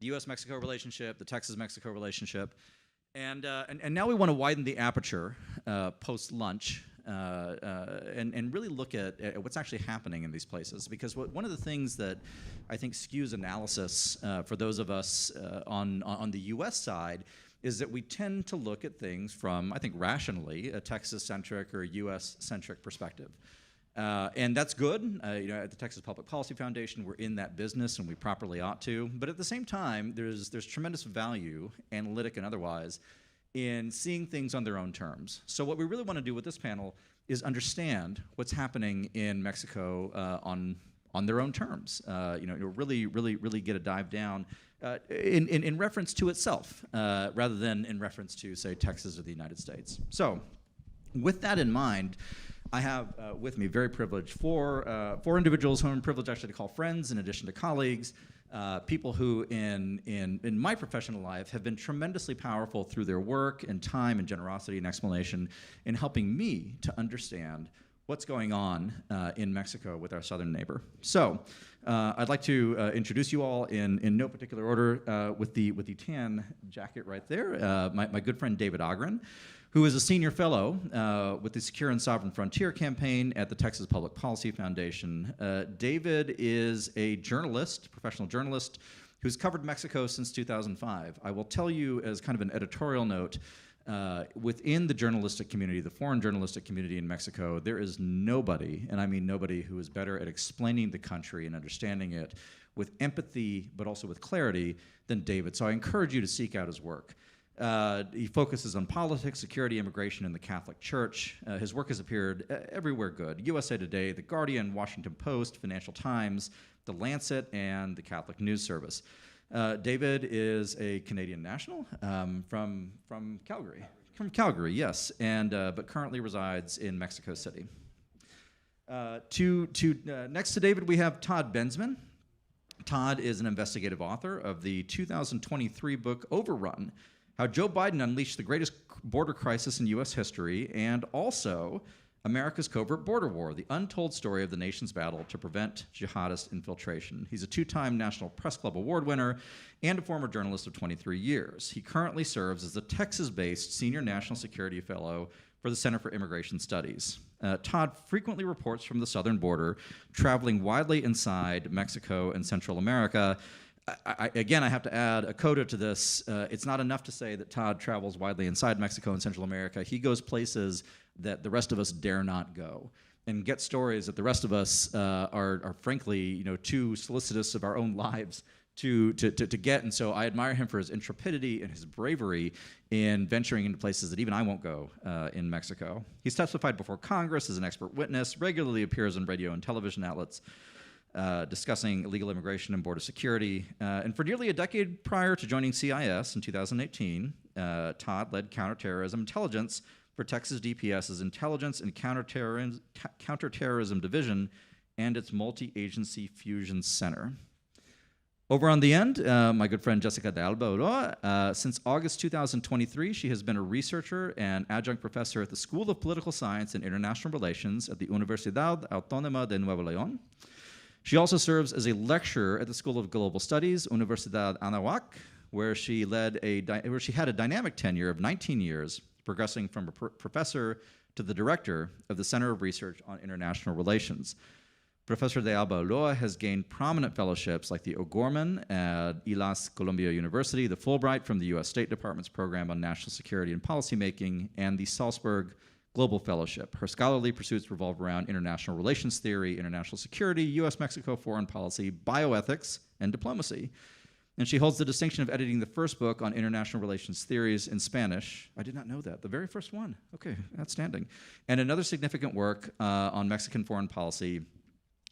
the U.S.-Mexico relationship, the Texas-Mexico relationship. And now we want to widen the aperture post-lunch and really look at what's actually happening in these places. Because one of the things that I think skews analysis for those of us on the U.S. side is that we tend to look at things from, I think rationally, a Texas-centric or a U.S.-centric perspective. And that's good. At the Texas Public Policy Foundation, we're in that business, and we properly ought to. But at the same time, there's tremendous value, analytic and otherwise, in seeing things on their own terms. So what we really want to do with this panel is understand what's happening in Mexico on their own terms. Really get a dive down in reference to itself, rather than in reference to, say, Texas or the United States. So, with that in mind, I have with me, very privileged, four individuals whom I'm privileged actually to call friends in addition to colleagues, people who in my professional life have been tremendously powerful through their work and time and generosity and explanation in helping me to understand what's going on in Mexico with our southern neighbor. So I'd like to introduce you all in no particular order with the tan jacket right there, my good friend David Agren, who is a senior fellow with the Secure and Sovereign Frontier campaign at the Texas Public Policy Foundation. David is a journalist, professional journalist, who's covered Mexico since 2005. I will tell you as kind of an editorial note, within the journalistic community, the foreign journalistic community in Mexico, there is nobody, and I mean nobody, who is better at explaining the country and understanding it with empathy, but also with clarity, than David. So I encourage you to seek out his work. He focuses on politics, security, immigration, and the Catholic Church. His work has appeared everywhere good: USA Today, The Guardian, Washington Post, Financial Times, The Lancet, and the Catholic News Service. David is a Canadian national from Calgary. From Calgary, yes, but currently resides in Mexico City. Next to David, we have Todd Bensman. Todd is an investigative author of the 2023 book Overrun: How Joe Biden Unleashed the Greatest Border Crisis in U.S. History, and also America's Covert Border War: The Untold Story of the Nation's Battle to Prevent Jihadist Infiltration. He's a two-time National Press Club Award winner and a former journalist of 23 years. He currently serves as the Texas-based Senior National Security Fellow for the Center for Immigration Studies. Todd frequently reports from the southern border, traveling widely inside Mexico and Central America. Again, I have to add a coda to this. It's not enough to say that Todd travels widely inside Mexico and Central America. He goes places that the rest of us dare not go, and get stories that the rest of us are frankly, too solicitous of our own lives to get. And so I admire him for his intrepidity and his bravery in venturing into places that even I won't go in Mexico. He's testified before Congress as an expert witness, regularly appears on radio and television outlets, discussing illegal immigration and border security. And for nearly a decade prior to joining CIS in 2018, Todd led counterterrorism intelligence for Texas DPS's Intelligence and Counterterrorism Division and its Multi-Agency Fusion Center. Over on the end, my good friend Jessica de Alba. Since August 2023, she has been a researcher and adjunct professor at the School of Political Science and International Relations at the Universidad Autónoma de Nuevo León. She also serves as a lecturer at the School of Global Studies, Universidad Anahuac, where she had a dynamic tenure of 19 years, progressing from a professor to the director of the Center of Research on International Relations. Professor de Alba has gained prominent fellowships like the O'Gorman at Elas Columbia University, the Fulbright from the U.S. State Department's Program on National Security and Policymaking, and the Salzburg Global Fellowship. Her scholarly pursuits revolve around international relations theory, international security, U.S.-Mexico foreign policy, bioethics, and diplomacy. And she holds the distinction of editing the first book on international relations theories in Spanish. I did not know that. The very first one. Okay, outstanding. And another significant work on Mexican foreign policy,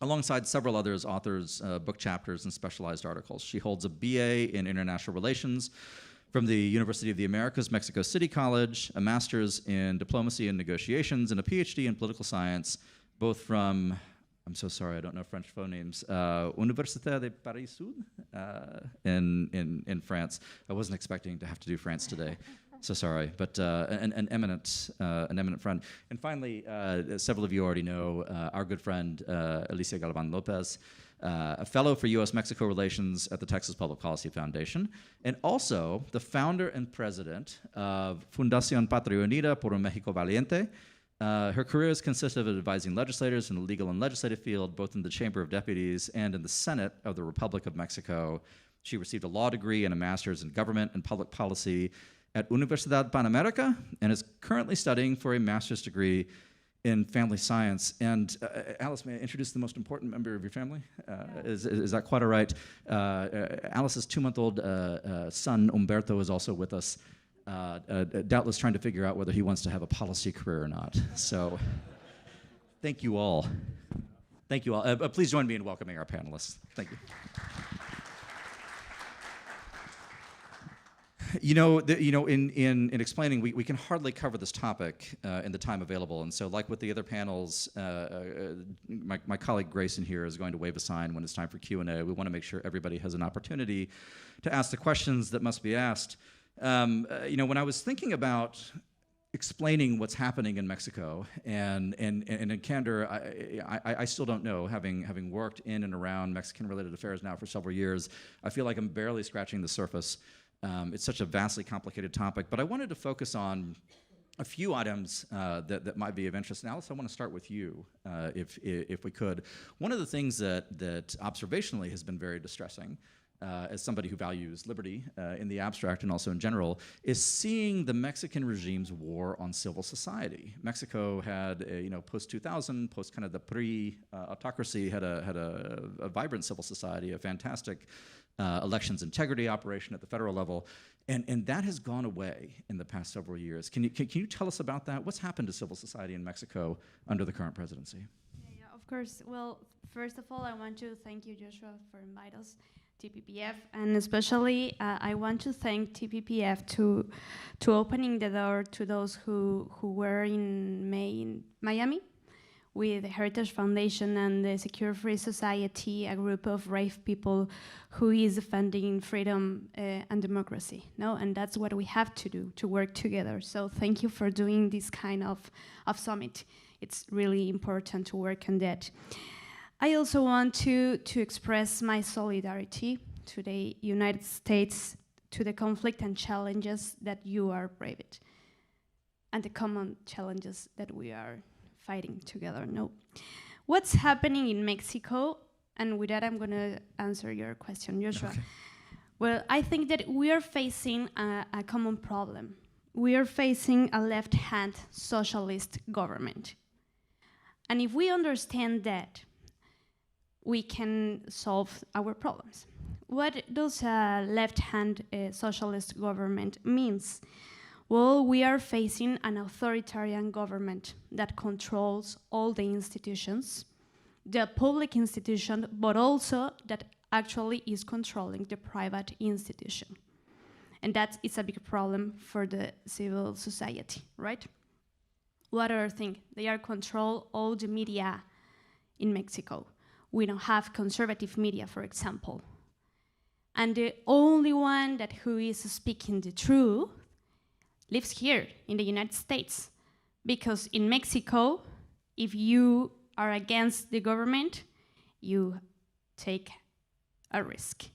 alongside several others, authors, book chapters, and specialized articles. She holds a BA in international relations from the University of the Americas, Mexico City College, a master's in diplomacy and negotiations, and a PhD in political science, both from, I'm so sorry, I don't know French phonemes, Université de Paris Sud in France. I wasn't expecting to have to do France today. So sorry, but an eminent friend. And finally, several of you already know our good friend Alicia Galván Lopez, a fellow for U.S.-Mexico relations at the Texas Public Policy Foundation, and also the founder and president of Fundación Patria Unida por un México Valiente. Her career has consisted of advising legislators in the legal and legislative field, both in the Chamber of Deputies and in the Senate of the Republic of Mexico. She received a law degree and a master's in government and public policy at Universidad Panamerica and is currently studying for a master's degree in family science. And Alice, may I introduce the most important member of your family? Is that quite all right? Alice's 2-month-old son, Umberto, is also with us, doubtless trying to figure out whether he wants to have a policy career or not. So thank you all. Thank you all. Please join me in welcoming our panelists. Thank you. In explaining, we can hardly cover this topic in the time available, and so like with the other panels, my colleague Grayson here is going to wave a sign when it's time for Q&A. We want to make sure everybody has an opportunity to ask the questions that must be asked. When I was thinking about explaining what's happening in Mexico, and in candor, I still don't know, having worked in and around Mexican-related affairs now for several years, I feel like I'm barely scratching the surface. It's such a vastly complicated topic, but I wanted to focus on a few items that might be of interest. And Alice, I want to start with you, if we could. One of the things that observationally has been very distressing, as somebody who values liberty in the abstract and also in general, is seeing the Mexican regime's war on civil society. Mexico had, post-2000, post kind of the pre-autocracy, had a vibrant civil society, a fantastic elections integrity operation at the federal level, and that has gone away in the past several years. Can you tell us about that? What's happened to civil society in Mexico under the current presidency? Yeah, of course. Well, first of all, I want to thank you, Joshua, for inviting us, TPPF, and especially I want to thank TPPF to opening the door to those who were in May in Miami with the Heritage Foundation and the Secure Free Society, a group of brave people who is defending freedom and democracy. No, and that's what we have to do, to work together. So thank you for doing this kind of summit. It's really important to work on that. I also want to express my solidarity to the United States, to the conflict and challenges that you are braving, and the common challenges that we are fighting together. No. What's happening in Mexico? And with that, I'm going to answer your question, Joshua. Okay. Well, I think that we are facing a common problem. We are facing a left-hand socialist government. And if we understand that, we can solve our problems. What does a left-hand socialist government means? Well, we are facing an authoritarian government that controls all the institutions, the public institution, but also that actually is controlling the private institution. And that is a big problem for the civil society, right? What other thing? They are control all the media in Mexico. We don't have conservative media, for example. And the only one who is speaking the truth lives here in the United States. Because in Mexico, if you are against the government, you take a risk.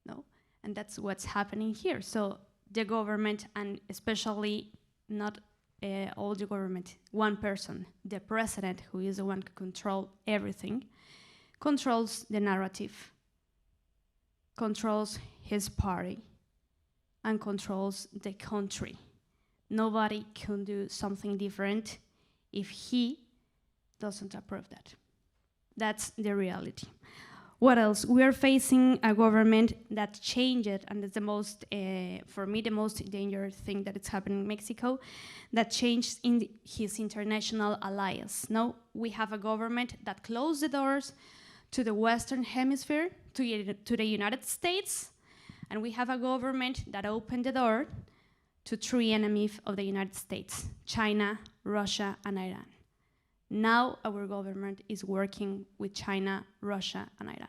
No? And that's what's happening here. So the government, and especially not all the government, one person, the president, who is the one who controls everything, controls the narrative, controls his party, and controls the country. Nobody can do something different if he doesn't approve that. That's the reality. What else? We are facing a government that changed, and it's the most, for me, the most dangerous thing that is happening in Mexico, that changed in his international alliance. Now we have a government that closed the doors to the Western Hemisphere, to the United States, and we have a government that opened the door to three enemies of the United States: China, Russia, and Iran. Now our government is working with China, Russia, and Iran.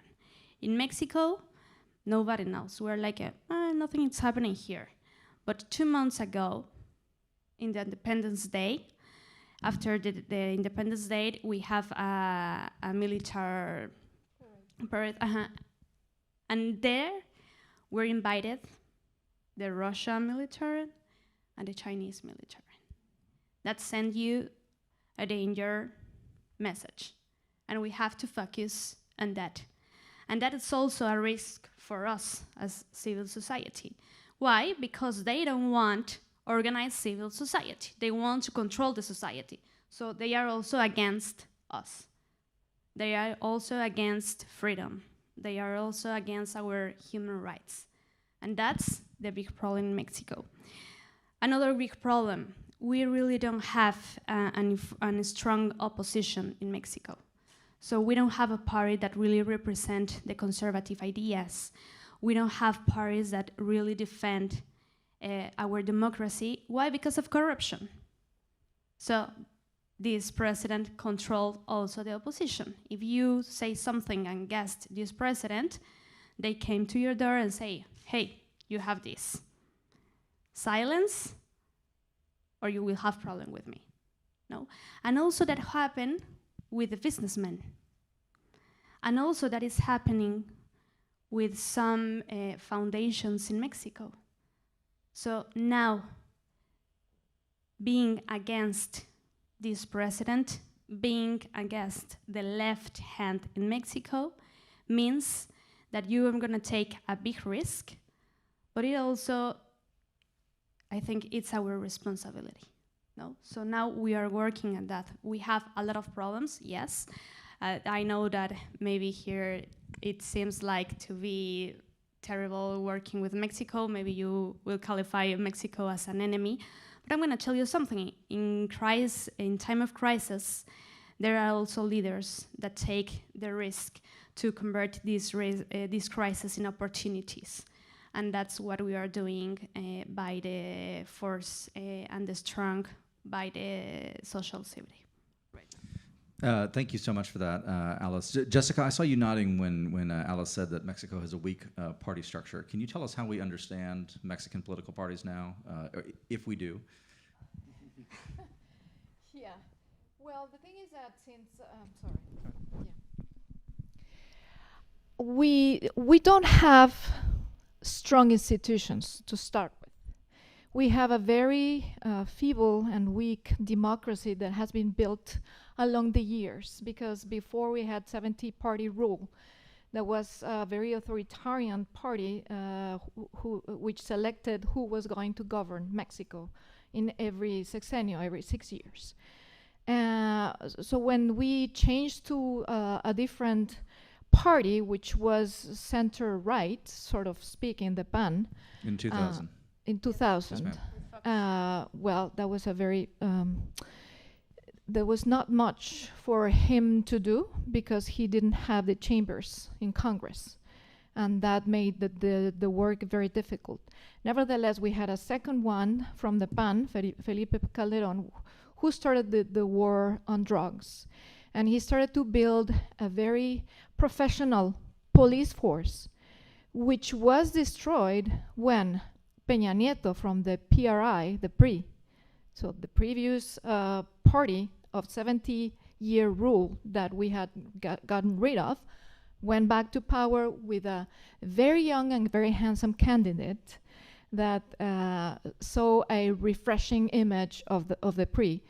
In Mexico, nobody knows. We're like, nothing is happening here. But 2 months ago, in the Independence Day, after the Independence Day, we have a military parade. And there, we're invited the Russian military and the Chinese military. That send you a danger message. And we have to focus on that. And that is also a risk for us as civil society. Why? Because they don't want organized civil society. They want to control the society. So they are also against us. They are also against freedom. They are also against our human rights. And that's the big problem in Mexico. Another big problem, we really don't have a strong opposition in Mexico. So we don't have a party that really represent the conservative ideas. We don't have parties that really defend our democracy. Why? Because of corruption. So this president controls also the opposition. If you say something against this president, they came to your door and say, hey, you have this. Silence, or you will have problem with me. No? And also that happened with the businessmen. And also that is happening with some foundations in Mexico. So now, being against this president, being against the left hand in Mexico, means that you are going to take a big risk, but it also, I think it's our responsibility. No? So now we are working on that. We have a lot of problems, yes. I know that maybe here it seems like to be terrible working with Mexico. Maybe you will qualify Mexico as an enemy. But I'm going to tell you something. In time of crisis, there are also leaders that take the risk to convert this crisis in opportunities. And that's what we are doing by the force and the strong by the social civility. Thank you so much for that, Alice. Jessica, I saw you nodding when Alice said that Mexico has a weak party structure. Can you tell us how we understand Mexican political parties now, if we do? Yeah. Well, the thing is that since we don't have strong institutions to start with. We have a very feeble and weak democracy that has been built along the years, because before we had 70-party rule, there was a very authoritarian party which selected who was going to govern Mexico in every sexennial, every 6 years. So when we changed to a different party, which was center-right, sort of speaking, the PAN. In 2000. In 2000. Yes, well, that was a very... there was not much for him to do because he didn't have the chambers in Congress. And that made the work very difficult. Nevertheless, we had a second one from the PAN, Felipe Calderón, who started the war on drugs. And he started to build a very professional police force, which was destroyed when Peña Nieto from the PRI, the PRI, so the previous party of 70-year rule that we had gotten rid of, went back to power with a very young and very handsome candidate that saw a refreshing image of the PRI,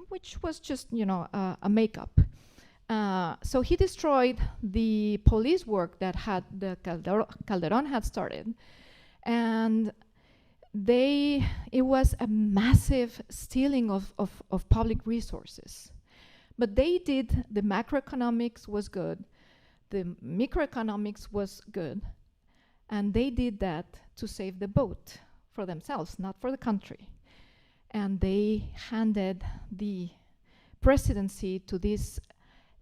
which was just, a makeup. So he destroyed the police work that the Calderón had started, and it was a massive stealing of public resources. But they did, the macroeconomics was good, the microeconomics was good, and they did that to save the boat for themselves, not for the country. And they handed the presidency to this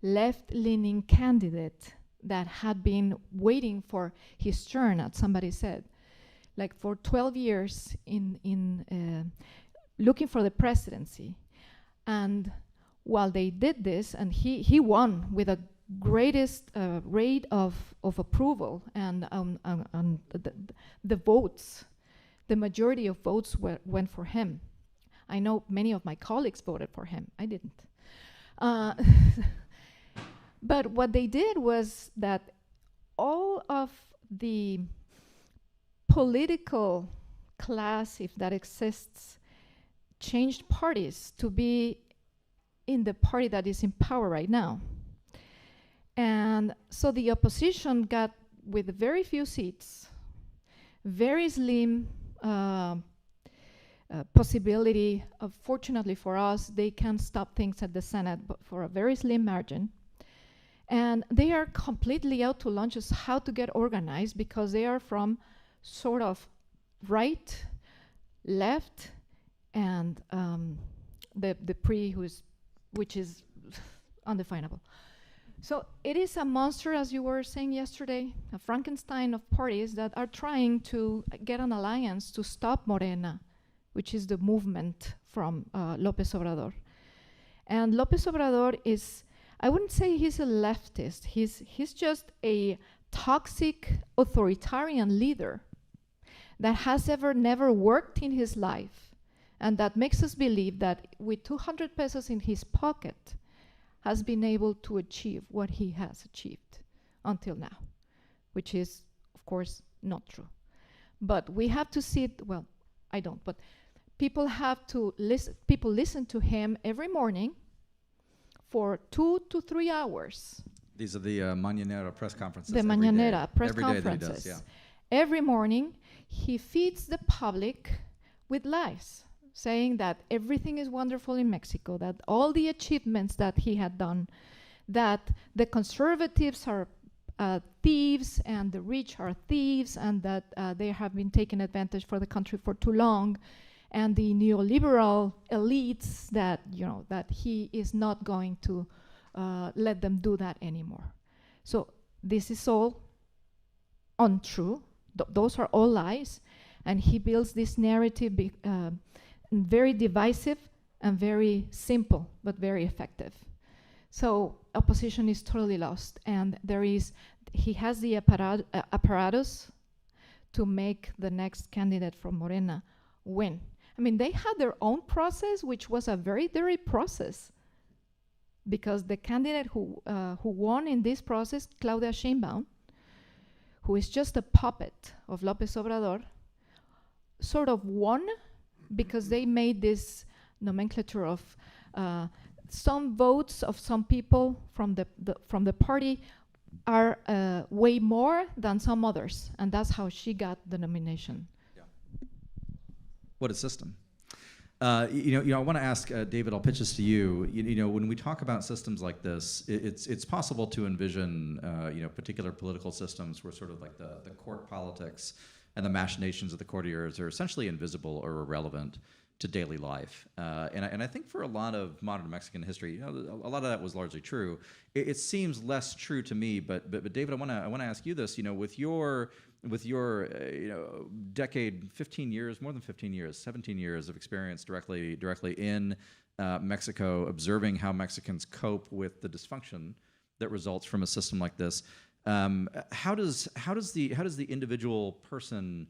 left-leaning candidate that had been waiting for his turn, as somebody said, like for 12 years in looking for the presidency. And while they did this, and he won with a greatest rate of approval and the votes the majority of votes went for him. I know many of my colleagues voted for him. I didn't. But what they did was that all of the political class, if that exists, changed parties to be in the party that is in power right now. And so the opposition got, with very few seats, very slim possibility of, fortunately for us, they can stop things at the Senate, but for a very slim margin. And they are completely out to lunch as how to get organized, because they are from sort of right, left, and the PRI, which is undefinable. So it is a monster, as you were saying yesterday, a Frankenstein of parties that are trying to get an alliance to stop Morena, which is the movement from Lopez Obrador. And Lopez Obrador is, I wouldn't say he's a leftist, he's just a toxic authoritarian leader that has never worked in his life, and that makes us believe that with 200 pesos in his pocket has been able to achieve what he has achieved until now, which is, of course, not true. But we have to see it, well, I don't, but people have to listen, people listen to him every morning for 2 to 3 hours. These are the Mañanera press conferences. The Mañanera press every conferences. Day that he does, Every morning, he feeds the public with lies, saying that everything is wonderful in Mexico, that all the achievements that he had done, that the conservatives are thieves and the rich are thieves, and that they have been taking advantage for the country for too long, and the neoliberal elites that, you know, that he is not going to let them do that anymore. So this is all untrue. Those are all lies, and he builds this narrative very divisive and very simple, but very effective. So opposition is totally lost, and he has the apparatus to make the next candidate from Morena win. I mean, they had their own process, which was a very dirty process, because the candidate who won in this process, Claudia Sheinbaum, who is just a puppet of Lopez Obrador, sort of won because they made this nomenclature of some votes of some people from the party are way more than some others, and that's how she got the nomination. Yeah. What a system. You know, I want to ask David. I'll pitch this to you. You know, when we talk about systems like this, it's possible to envision you know, particular political systems where sort of like the court politics and the machinations of the courtiers are essentially invisible or irrelevant to daily life. And I think for a lot of modern Mexican history, you know, a lot of that was largely true. It seems less true to me, but David, I want to ask you this. You know, with your you know, decade, 15 years, more than 15 years, 17 years of experience directly in Mexico, observing how Mexicans cope with the dysfunction that results from a system like this. How does the individual person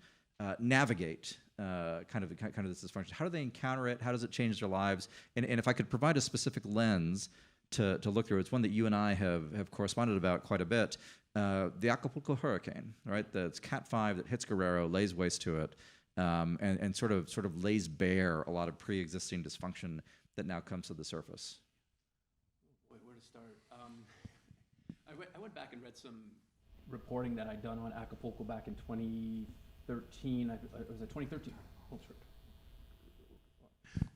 navigate kind of this dysfunction? How do they encounter it? How does it change their lives? And if I could provide a specific lens to look through, it's one that you and I have corresponded about quite a bit. The Acapulco hurricane, right? It's Cat 5 that hits Guerrero, lays waste to it, and sort of lays bare a lot of pre-existing dysfunction that now comes to the surface. Where to start? I went back and read some reporting that I'd done on Acapulco back in 2013. It was a 2013.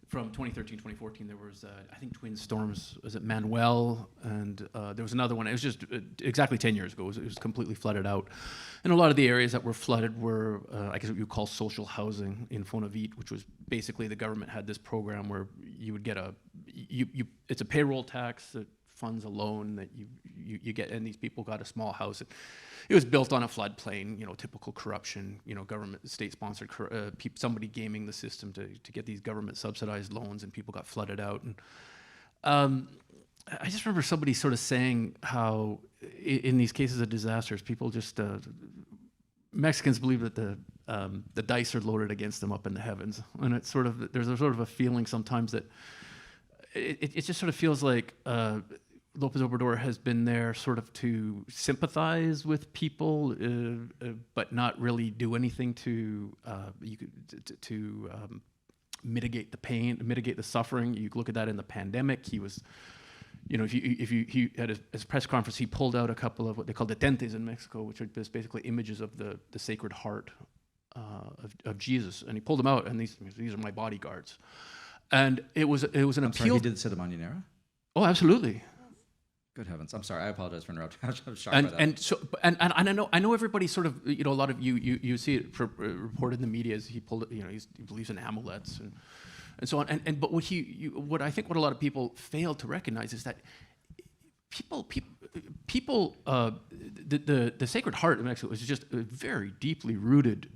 From 2013, 2014, there was, I think, twin storms. Was it Manuel? And there was another one. It was just exactly 10 years ago. It was completely flooded out. And a lot of the areas that were flooded were, I guess what you would call social housing in Fonavit, which was basically the government had this program where you would get it's a payroll tax that funds a loan that you get, and these people got a small house. It was built on a floodplain, you know, typical corruption, you know, government, state-sponsored, somebody gaming the system to get these government-subsidized loans, and people got flooded out. And I just remember somebody sort of saying how in these cases of disasters, people just, Mexicans believe that the dice are loaded against them up in the heavens. And it's sort of, there's a sort of a feeling sometimes that it just sort of feels like Lopez Obrador has been there sort of to sympathize with people, but not really do anything to mitigate the pain, mitigate the suffering. You look at that in the pandemic. He was, you know, he at his press conference, he pulled out a couple of what they call detentes in Mexico, which are just basically images of the Sacred Heart of Jesus, and he pulled them out, and these are my bodyguards, and it was an appeal. Sorry, he did say the Mañanera? Oh, absolutely. Good heavens! I'm sorry. I apologize for interrupting. I'm shocked by that. And so I know everybody sort of, you know, a lot of you see it reported in the media as he pulled, you know, he believes in amulets and so on. But what I think what a lot of people fail to recognize is that people the Sacred Heart of Mexico is just a very deeply rooted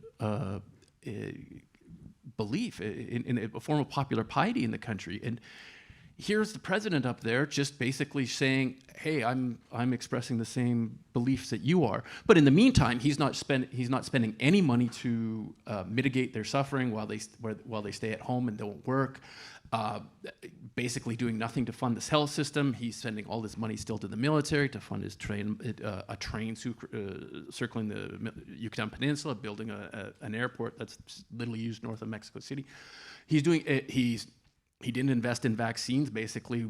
belief in a form of popular piety in the country. And here's the president up there just basically saying, "Hey, I'm expressing the same beliefs that you are." But in the meantime, he's not spending any money to mitigate their suffering while they stay at home and don't work. Basically doing nothing to fund this health system. He's sending all this money still to the military to fund his a train circling the Yucatan Peninsula, building an airport that's little used north of Mexico City. He didn't invest in vaccines. Basically,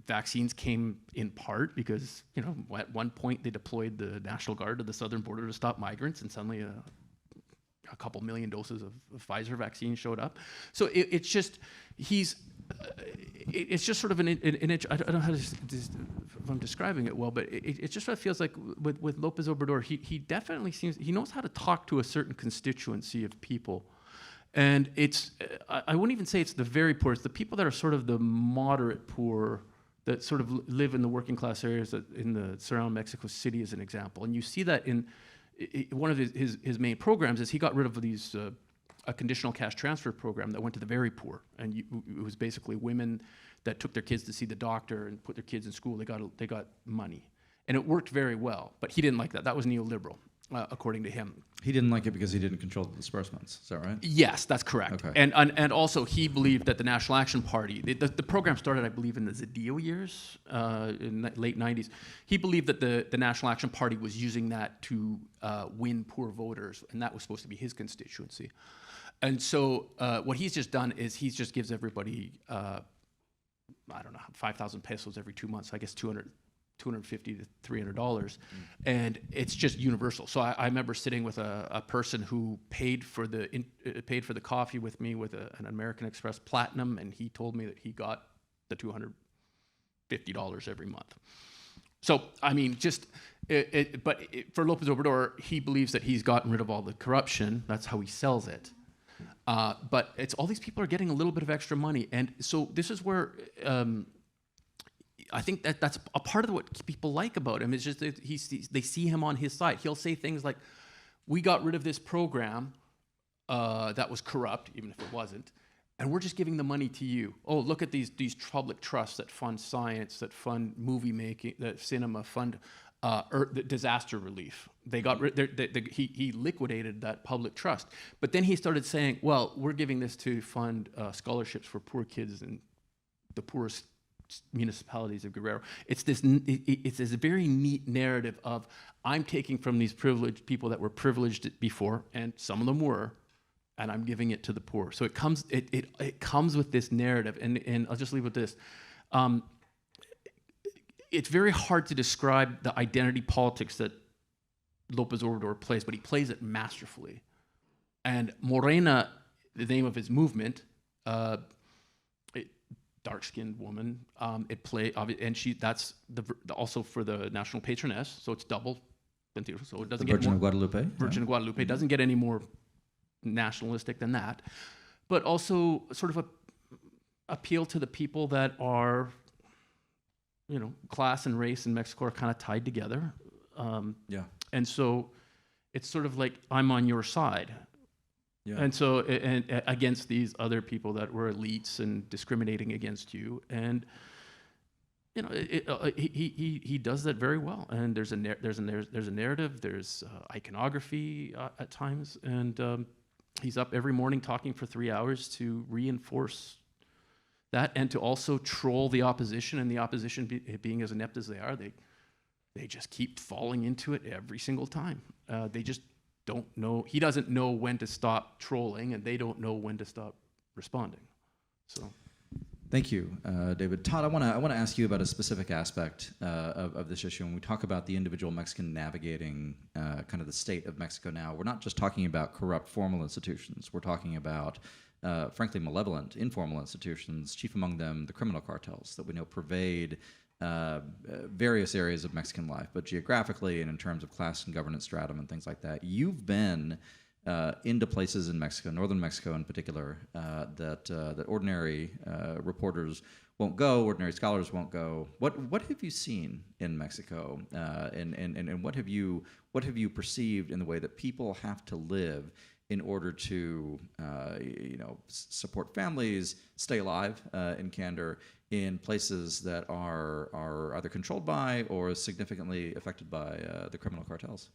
vaccines came in part because, you know, at one point they deployed the National Guard to the southern border to stop migrants, and suddenly a couple million doses of Pfizer vaccine showed up. So it's just sort of an I don't know how if I'm describing it well, but it just sort of feels like with Lopez Obrador, he definitely he knows how to talk to a certain constituency of people. And it's, I wouldn't even say it's the very poor, it's the people that are sort of the moderate poor that sort of live in the working class areas in the surrounding Mexico City as an example. And you see that in one of his main programs is he got rid of a conditional cash transfer program that went to the very poor. And it was basically women that took their kids to see the doctor and put their kids in school, they got money. And it worked very well, but he didn't like that. That was neoliberal. According to him. He didn't like it because he didn't control the disbursements. Is that right? Yes, that's correct. Okay. And also he believed that the National Action Party, the program started, I believe, in the Zedillo years, in the late 90s. He believed that the National Action Party was using that to win poor voters, and that was supposed to be his constituency. And so what he's just done is he just gives everybody, I don't know, 5,000 pesos every 2 months, I guess $250 to $300, and it's just universal. So I remember sitting with a person who paid for the coffee with me with an American Express Platinum, and he told me that he got the $250 every month. So I mean, for Lopez Obrador, he believes that he's gotten rid of all the corruption. That's how he sells it. But it's all these people are getting a little bit of extra money, and so this is where. I think that's a part of what people like about him is just that they see him on his side. He'll say things like, "We got rid of this program that was corrupt, even if it wasn't, and we're just giving the money to you. Oh, look at these public trusts that fund science, that fund movie making, that cinema, fund disaster relief. They got he liquidated that public trust, but then he started saying, well, we're giving this to fund scholarships for poor kids in the poorest municipalities of Guerrero." It's this very neat narrative of I'm taking from these privileged people that were privileged before, and some of them were, and I'm giving it to the poor. So it comes with this narrative, and I'll just leave with this. It's very hard to describe the identity politics that Lopez Obrador plays, but he plays it masterfully. And Morena, the name of his movement, dark-skinned woman. And that's also for the national patroness, so it's double. So it doesn't get Virgin of Guadalupe. Virgin of Guadalupe doesn't get any more nationalistic than that, but also sort of a appeal to the people that are, you know, class and race in Mexico are kind of tied together. And so it's sort of like I'm on your side. Yeah. And so, and against these other people that were elites and discriminating against you. And you know, he does that very well, and there's a narrative, there's iconography at times, and he's up every morning talking for 3 hours to reinforce that, and to also troll the opposition, and the opposition being as inept as they are, they just keep falling into it every single time. They just don't know. He doesn't know when to stop trolling, and they don't know when to stop responding. So. Thank you, David. Todd, I want to ask you about a specific aspect of this issue. When we talk about the individual Mexican navigating kind of the state of Mexico now, we're not just talking about corrupt formal institutions. We're talking about, frankly, malevolent informal institutions, chief among them the criminal cartels that we know pervade various areas of Mexican life, but geographically and in terms of class and governance stratum and things like that. You've been into places in Mexico, northern Mexico in particular, that ordinary reporters won't go, ordinary scholars won't go. What have you seen in Mexico, and what have you perceived in the way that people have to live in order to support families, stay alive in candor in places that are either controlled by or significantly affected by the criminal cartels?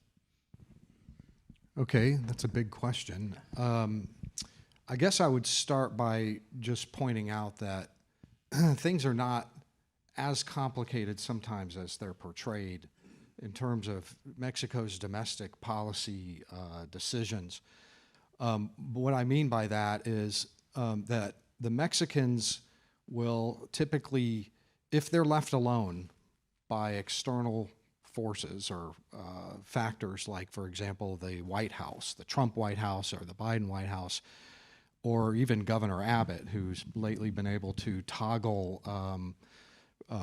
Okay, that's a big question. I guess I would start by just pointing out that things are not as complicated sometimes as they're portrayed in terms of Mexico's domestic policy decisions. What I mean by that is that the Mexicans will typically, if they're left alone by external forces or factors like, for example, the White House, the Trump White House or the Biden White House, or even Governor Abbott, who's lately been able to toggle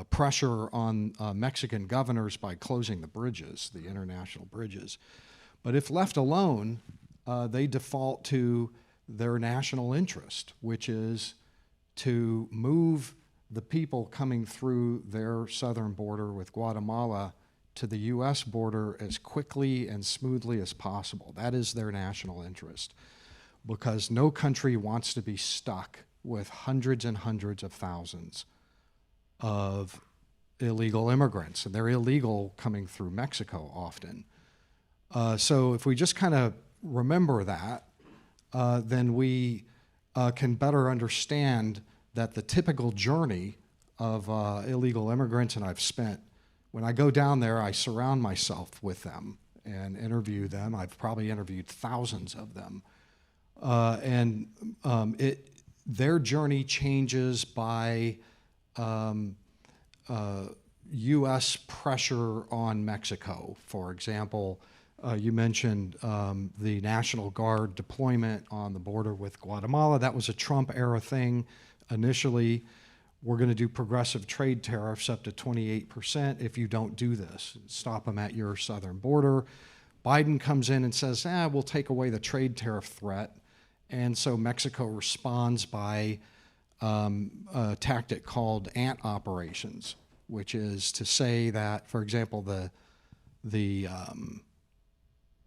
pressure on Mexican governors by closing the bridges, the international bridges. But if left alone, they default to their national interest, which is to move the people coming through their southern border with Guatemala to the U.S. border as quickly and smoothly as possible. That is their national interest, because no country wants to be stuck with hundreds and hundreds of thousands of illegal immigrants, and they're illegal coming through Mexico often. So if we just kind of remember that, then we can better understand that the typical journey of illegal immigrants, and when I go down there, I surround myself with them and interview them. I've probably interviewed thousands of them. Their journey changes by U.S. pressure on Mexico. For example, you mentioned the National Guard deployment on the border with Guatemala. That was a Trump-era thing initially. We're going to do progressive trade tariffs up to 28% if you don't do this. Stop them at your southern border. Biden comes in and says, we'll take away the trade tariff threat. And so Mexico responds by a tactic called ant operations, which is to say that, for example, the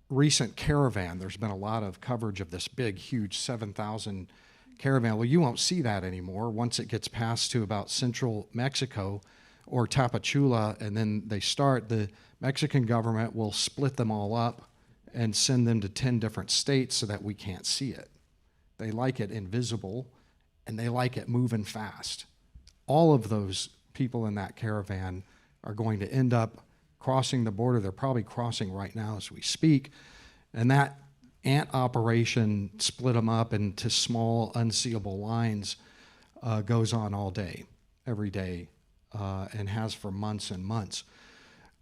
recent caravan, there's been a lot of coverage of this big, huge 7,000 caravan. Well, you won't see that anymore once it gets past to about central Mexico or Tapachula, and then the Mexican government will split them all up and send them to 10 different states so that we can't see it. They like it invisible, and they like it moving fast. All of those people in that caravan are going to end up crossing the border. They're probably crossing right now as we speak, and that ant operation split them up into small, unseeable lines goes on all day, every day, and has for months and months.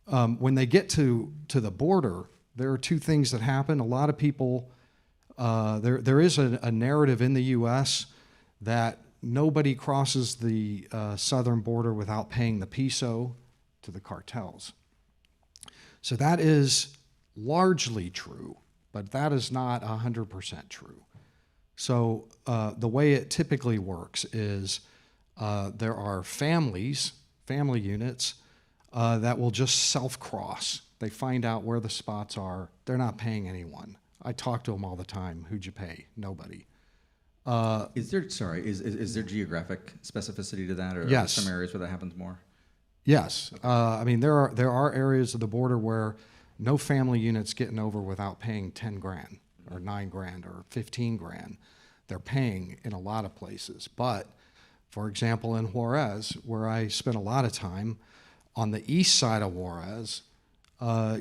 When they get to the border, there are two things that happen. A lot of people, there is a narrative in the U.S. that nobody crosses the southern border without paying the peso to the cartels. So that is largely true, but that is not 100% true. So the way it typically works is there are family units that will just self-cross. They find out where the spots are. They're not paying anyone. I talk to them all the time. Who'd you pay? Nobody. Is there geographic specificity to that, or yes. some areas where that happens more? Yes. I mean, there are areas of the border where no family unit's getting over without paying 10 grand or 9 grand or 15 grand. They're paying in a lot of places. But, for example, in Juarez, where I spent a lot of time, on the east side of Juarez,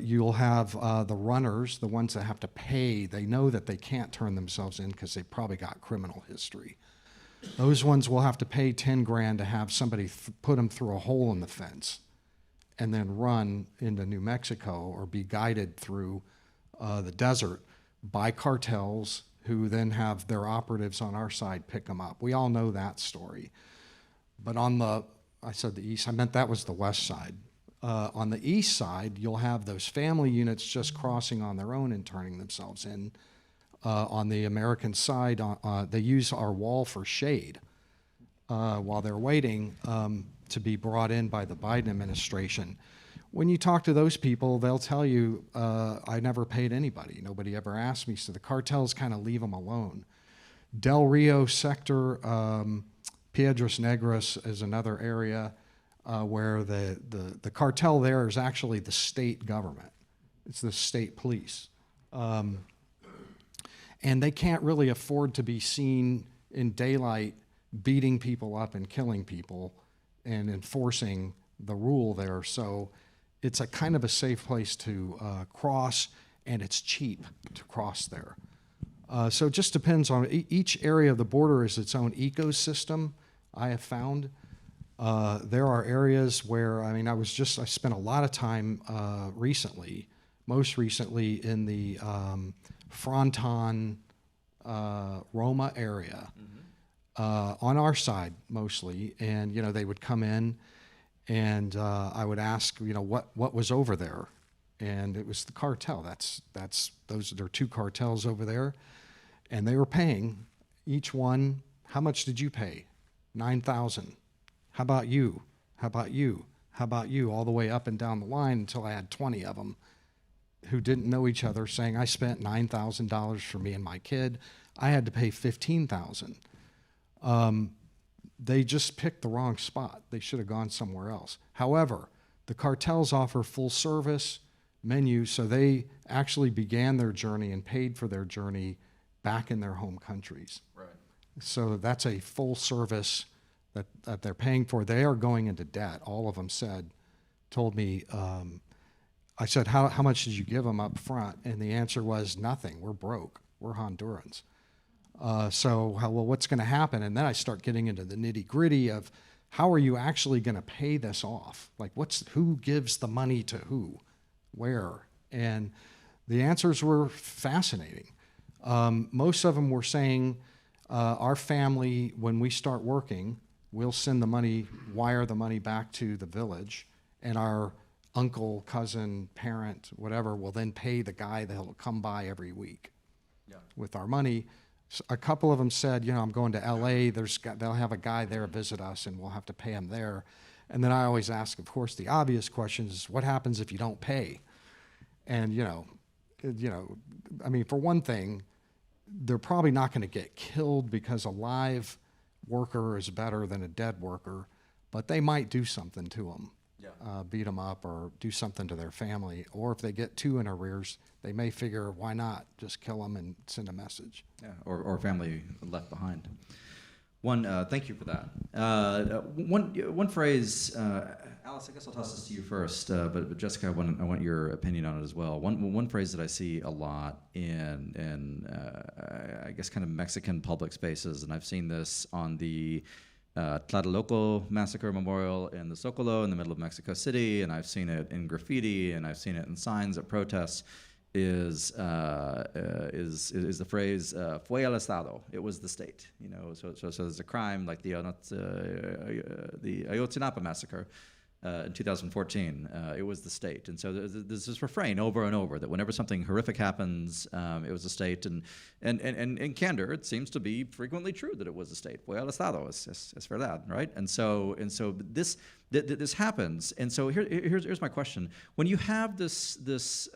you'll have the runners, the ones that have to pay. They know that they can't turn themselves in because they probably got criminal history. Those ones will have to pay 10 grand to have somebody put them through a hole in the fence and then run into New Mexico or be guided through the desert by cartels who then have their operatives on our side pick them up. We all know that story. But on I said the east, I meant that was the west side. On the east side, you'll have those family units just crossing on their own and turning themselves in. On the American side, they use our wall for shade while they're waiting to be brought in by the Biden administration. When you talk to those people, they'll tell you, I never paid anybody. Nobody ever asked me, so the cartels kind of leave them alone. Del Rio sector, Piedras Negras is another area where the cartel there is actually the state government. It's the state police. And they can't really afford to be seen in daylight beating people up and killing people and enforcing the rule there. So it's a kind of a safe place to cross, and it's cheap to cross there. So it just depends on, each area of the border is its own ecosystem, I have found. There are areas where, I mean, I spent a lot of time recently, most recently in the Fronton, Roma area, on our side mostly, and they would come in, and I would ask, what was over there, and it was the cartel. There are 2 cartels over there, and they were paying each one. How much did you pay? 9,000. How about you? How about you? How about you? All the way up and down the line until I had 20 of them who didn't know each other saying, I spent $9,000 for me and my kid. I had to pay $15,000. They just picked the wrong spot. They should have gone somewhere else. However, the cartels offer full service menus, so they actually began their journey and paid for their journey back in their home countries. Right. So that's a full service that they're paying for. They are going into debt. All of them told me, I said, how much did you give them up front? And the answer was nothing. We're broke. We're Hondurans. What's going to happen? And then I start getting into the nitty gritty of how are you actually going to pay this off? Like, who gives the money to who, where? And the answers were fascinating. Most of them were saying, our family, when we start working, we'll send the money, wire the money back to the village, and our uncle, cousin, parent, whatever, will then pay the guy that'll come by every week with our money. So a couple of them said, I'm going to LA, they'll have a guy there visit us and we'll have to pay him there. And then I always ask, of course, the obvious question is, what happens if you don't pay? And, I mean, for one thing, they're probably not going to get killed because a live worker is better than a dead worker, but they might do something to them. Beat them up or do something to their family. Or if they get 2 in arrears, they may figure, why not just kill them and send a message. Yeah, or family left behind. Thank you for that. One phrase, Alice, I guess I'll toss this to you first, but Jessica, I want your opinion on it as well. One phrase that I see a lot in I guess kind of Mexican public spaces, and I've seen this on the Tlatelolco massacre memorial in the Zocalo in the middle of Mexico City, and I've seen it in graffiti, and I've seen it in signs at protests. Is the phrase "fue el Estado"? It was the state. So there's a crime like the Ayotzinapa massacre in 2014. It was the state, and so there's this refrain over and over that whenever something horrific happens, it was the state. And in candor, it seems to be frequently true that it was the state. Fue el Estado, es verdad, right? And so this happens. And so here's my question: when you have this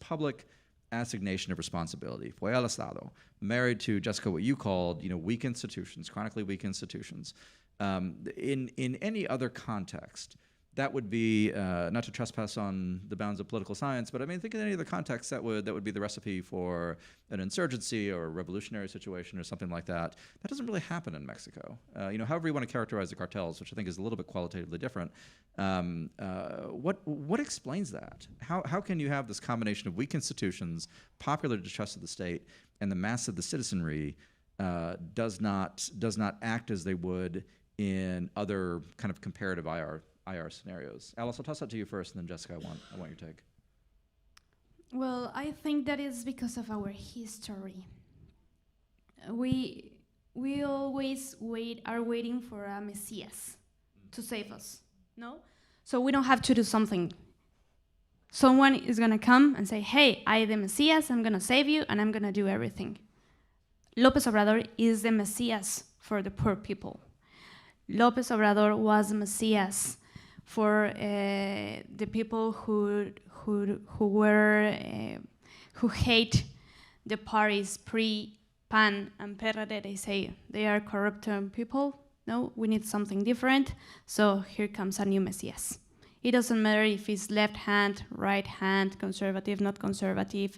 public assignation of responsibility, fue el Estado, married to, Jessica, what you called weak institutions, chronically weak institutions, in any other context, that would be not to trespass on the bounds of political science, but I mean, think in any other context that would be the recipe for an insurgency or a revolutionary situation or something like that. That doesn't really happen in Mexico. However you want to characterize the cartels, which I think is a little bit qualitatively different. What explains that? How can you have this combination of weak institutions, popular distrust of the state, and the mass of the citizenry does not act as they would in other kind of comparative IR scenarios? Alice, I'll toss that to you first, and then Jessica, I want your take. Well, I think that is because of our history. We always are waiting for a Messias to save us, no? So we don't have to do something. Someone is gonna come and say, hey, I'm the Messias, I'm gonna save you, and I'm gonna do everything. Lopez Obrador is the Messias for the poor people. Lopez Obrador was the Messias for the people who hate the parties PRI, PAN, and PRD. They say they are corrupt people. No, we need something different. So here comes a new Messias. It doesn't matter if it's left hand, right hand, conservative, not conservative.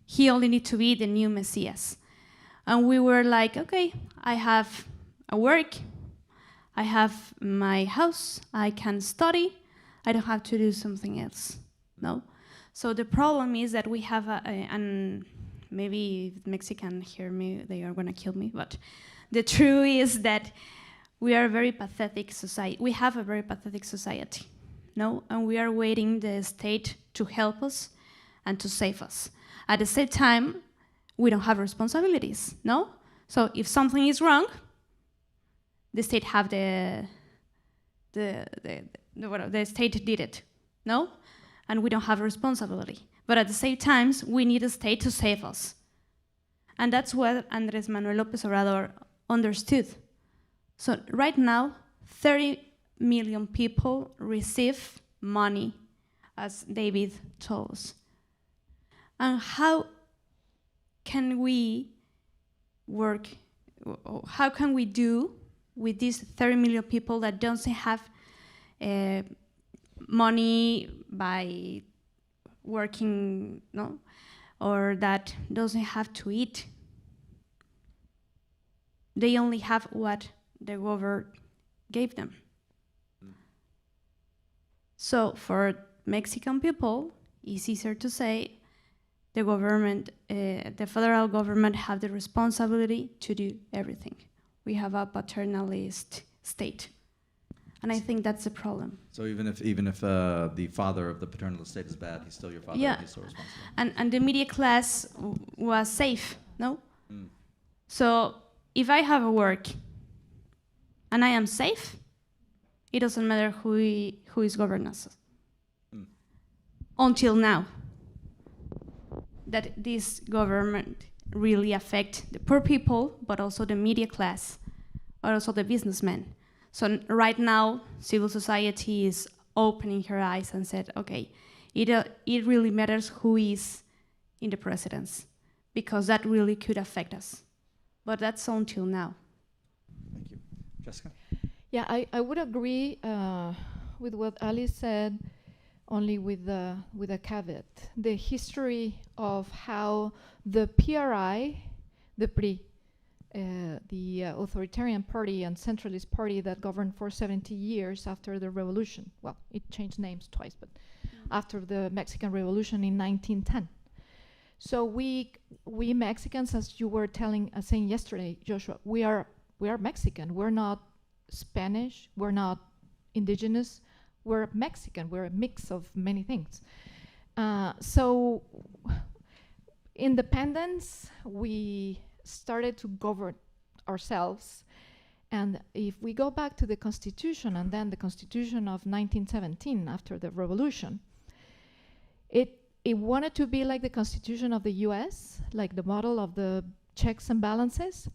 He only needs to be the new Messias. And we were like, okay, I have a work, I have my house, I can study, I don't have to do something else, no? So the problem is that we have and maybe if Mexicans hear me, they are gonna kill me, but the truth is that we are a very pathetic society. We have a very pathetic society, no? And we are waiting the state to help us and to save us. At the same time, we don't have responsibilities, no? So if something is wrong, the state have the state did it, no? And we don't have a responsibility. But at the same time, we need a state to save us. And that's what Andrés Manuel López Obrador understood. So right now, 30 million people receive money, as David told us. And how can we work, how can we do with these 30 million people that don't have money by working, no? Or that doesn't have to eat? They only have what the government gave them. So for Mexican people, it's easier to say the government, the federal government have the responsibility to do everything. We have a paternalist state. And I think that's the problem. So even if the father of the paternalist state is bad, he's still your father, Yeah. and he's still responsible. And the media class was safe, no? So if I have a work and I am safe, it doesn't matter who is governing us. Until now, that this government really affect the poor people, but also the media class, or also the businessmen. So right now, civil society is opening her eyes and said, okay, it really matters who is in the presidency, because that really could affect us. But that's until now. Thank you. Jessica? Yeah, I would agree with what Alice said, only with a caveat. The history of how the PRI, the PRI, the authoritarian party and centralist party that governed for 70 years after the revolution. Well, it changed names twice, but after the Mexican Revolution in 1910. So we Mexicans, as you were saying yesterday, Joshua, we are Mexican. We're not Spanish. We're not indigenous. We're Mexican. We're a mix of many things. So independence, we started to govern ourselves. And if we go back to the Constitution and then the Constitution of 1917 after the revolution, it wanted to be like the Constitution of the US, like the model of the checks and balances.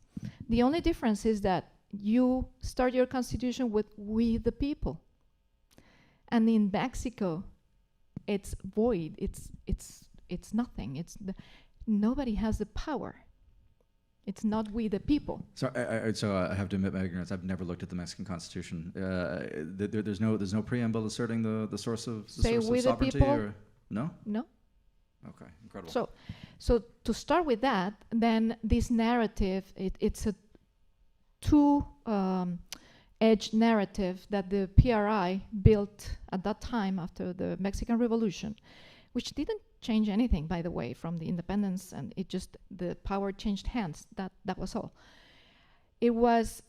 The only difference is that you start your Constitution with "we the people." And in Mexico, it's void. It's nothing. Nobody has the power. It's not we the people. So I have to admit my ignorance. I've never looked at the Mexican Constitution. There's no preamble asserting the source of Say we the sovereignty, people? or no? No? Okay, incredible. So to start with that, then this narrative, it's a two-edged narrative that the PRI built at that time after the Mexican Revolution, which didn't change anything, by the way, from the independence, and it just, the power changed hands. That was all. It was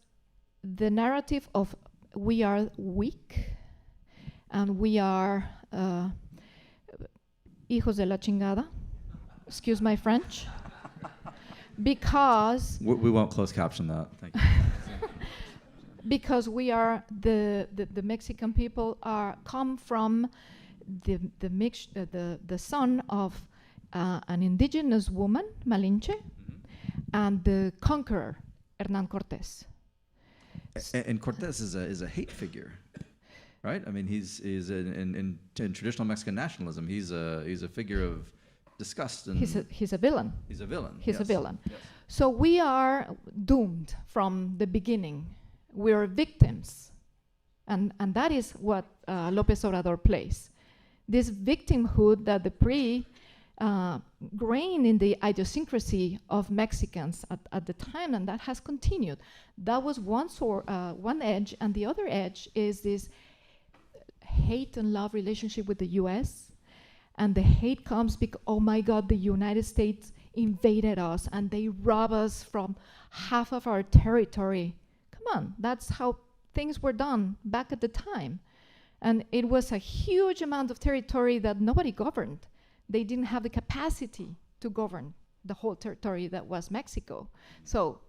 the narrative of we are weak and we are hijos de la chingada, excuse my French, because We won't close caption that. Thank you. because we are the Mexican people come from the son of an indigenous woman, Malinche, and the conqueror, Hernán Cortés. And Cortés is a hate figure, right? I mean, he's in traditional Mexican nationalism, he's a figure of disgust, and He's a villain. he's a villain. He's a yes. villain. Yes. So we are doomed from the beginning. We're victims. And that is what Lopez Obrador plays. This victimhood that the grained in the idiosyncrasy of Mexicans at the time, and that has continued. That was one edge, and the other edge is this hate and love relationship with the US. And the hate comes because, oh my God, the United States invaded us and they robbed us from half of our territory. Come on, that's how things were done back at the time. And it was a huge amount of territory that nobody governed. They didn't have the capacity to govern the whole territory that was Mexico. So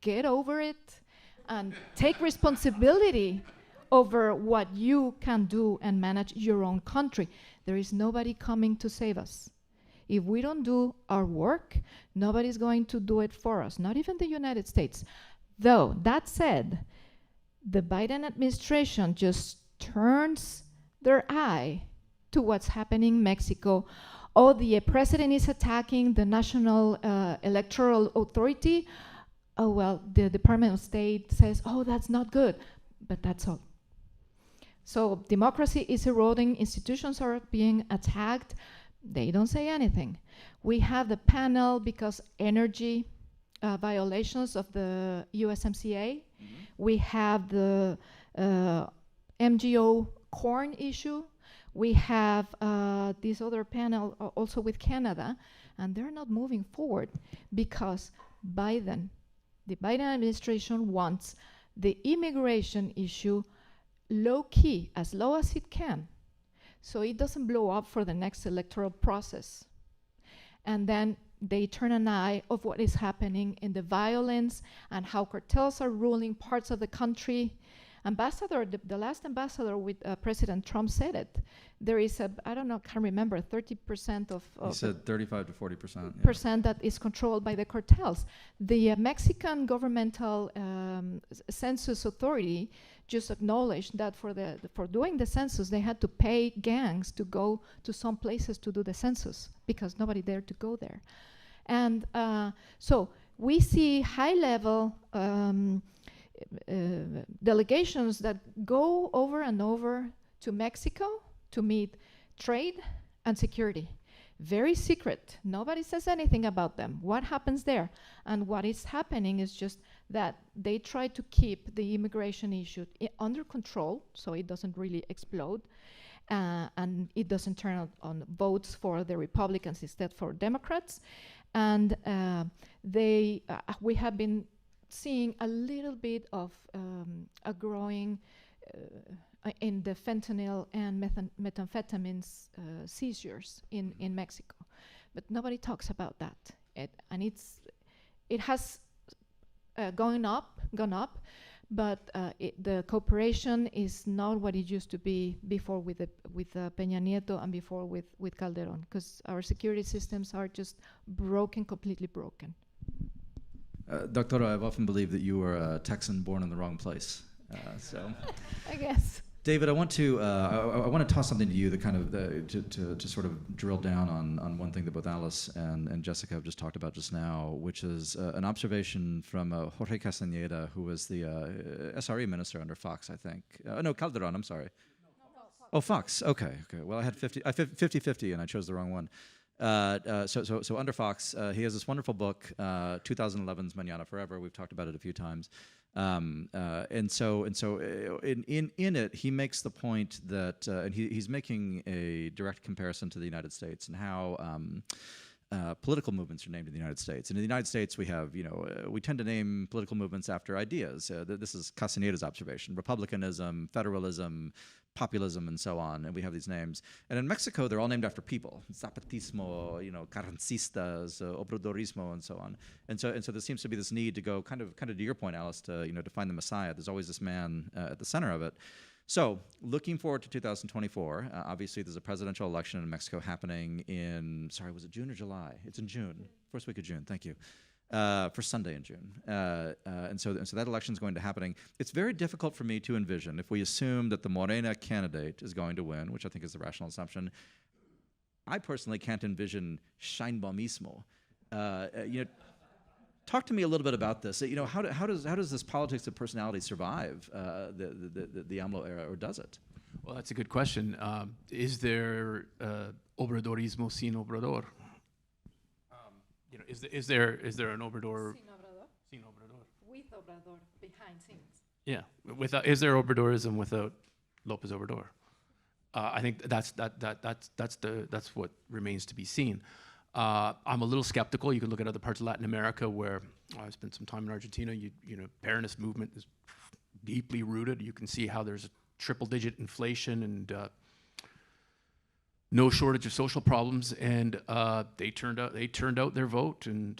get over it and take responsibility over what you can do and manage your own country. There is nobody coming to save us. If we don't do our work, nobody's going to do it for us, not even the United States. Though, that said, the Biden administration just turns their eye to what's happening in Mexico. Oh, the president is attacking the National Electoral Authority. Oh, well, the Department of State says, oh, that's not good. But that's all. So democracy is eroding, institutions are being attacked. They don't say anything. We have the panel because energy violations of the USMCA. We have the MGO corn issue. We have this other panel also with Canada, and they're not moving forward because the Biden administration wants the immigration issue low-key, as low as it can, so it doesn't blow up for the next electoral process. And then they turn an eye of what is happening in the violence and how cartels are ruling parts of the country. Ambassador, the last ambassador with President Trump said it. There is I don't know, can't remember, 30% of He said 35 to 40%. percent that is controlled by the cartels. The Mexican governmental census authority just acknowledged that for doing the census, they had to pay gangs to go to some places to do the census because nobody dared to go there. And so we see high-level delegations that go over and over to Mexico to meet trade and security. Very secret. Nobody says anything about them. What happens there? And what is happening is just that they try to keep the immigration issue under control so it doesn't really explode and it doesn't turn out on votes for the Republicans instead for Democrats. And we have been seeing a little bit of a growing in the fentanyl and methamphetamines seizures in Mexico, but nobody talks about that. It has gone up, but the cooperation is not what it used to be before with Peña Nieto and before with Calderón, because our security systems are just broken, completely broken. Doctora, I've often believed that you were a Texan born in the wrong place. So I guess. David, I want to I want to toss something to you that kind of to sort of drill down on one thing that both Alice and Jessica have just talked about just now, which is an observation from Jorge Castañeda, who was the SRE minister under Fox, I think. No, Calderon, I'm sorry. Oh, Fox. Okay. Well, I had 50-50, and I chose the wrong one. So under Fox, he has this wonderful book, 2011's Mañana Forever. We've talked about it a few times. And so in it, he makes the point that, and he's making a direct comparison to the United States and how political movements are named in the United States. And in the United States, we have, we tend to name political movements after ideas. This is Castañeda's observation: republicanism, federalism, populism, and so on. And we have these names. And in Mexico, they're all named after people: Zapatismo, Carrancistas, Obradorismo, and so on. And so there seems to be this need to go kind of to your point, Alice, to to find the Messiah. There's always this man at the center of it. So, looking forward to 2024, obviously there's a presidential election in Mexico happening in, was it June or July? It's in June, first week of June, thank you. First Sunday in June. And so that election is going to happening. It's very difficult for me to envision, if we assume that the Morena candidate is going to win, which I think is the rational assumption, I personally can't envision Sheinbaumismo. Talk to me a little bit about this. How does this politics of personality survive the AMLO era, or does it? Well, that's a good question. Is there Obradorismo sin Obrador? Is there an Obrador? Sin Obrador. With Obrador behind scenes. Yeah. Is there Obradorism without Lopez Obrador? I think that's what remains to be seen. I'm a little skeptical. You can look at other parts of Latin America where I spent some time in Argentina. Peronist movement is deeply rooted. You can see how there's a triple-digit inflation and no shortage of social problems, and they turned out their vote, and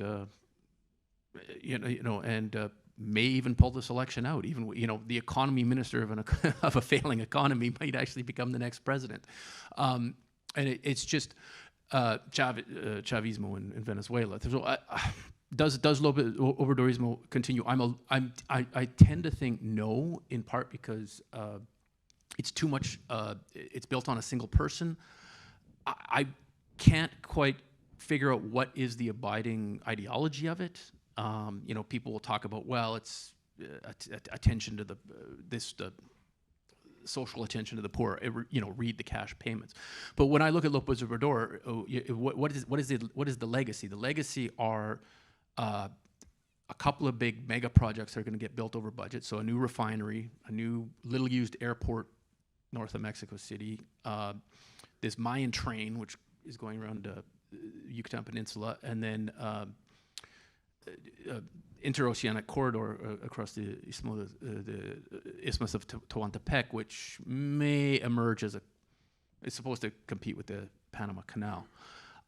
may even pull this election out. Even the economy minister of a failing economy might actually become the next president, and it's just. Chavismo in Venezuela. So, does Lopez Obradorismo continue? I tend to think no, in part because it's too much. It's built on a single person. I can't quite figure out what is the abiding ideology of it. People will talk about, well, it's attention to the social attention to the poor, read the cash payments. But when I look at Lopez Obrador, what is the legacy? The legacy are a couple of big mega projects that are going to get built over budget. So a new refinery, a new little used airport north of Mexico City, this Mayan train, which is going around the Yucatan Peninsula, and then interoceanic corridor across the Isthmus of Tehuantepec, which may emerge as it's supposed to compete with the Panama Canal.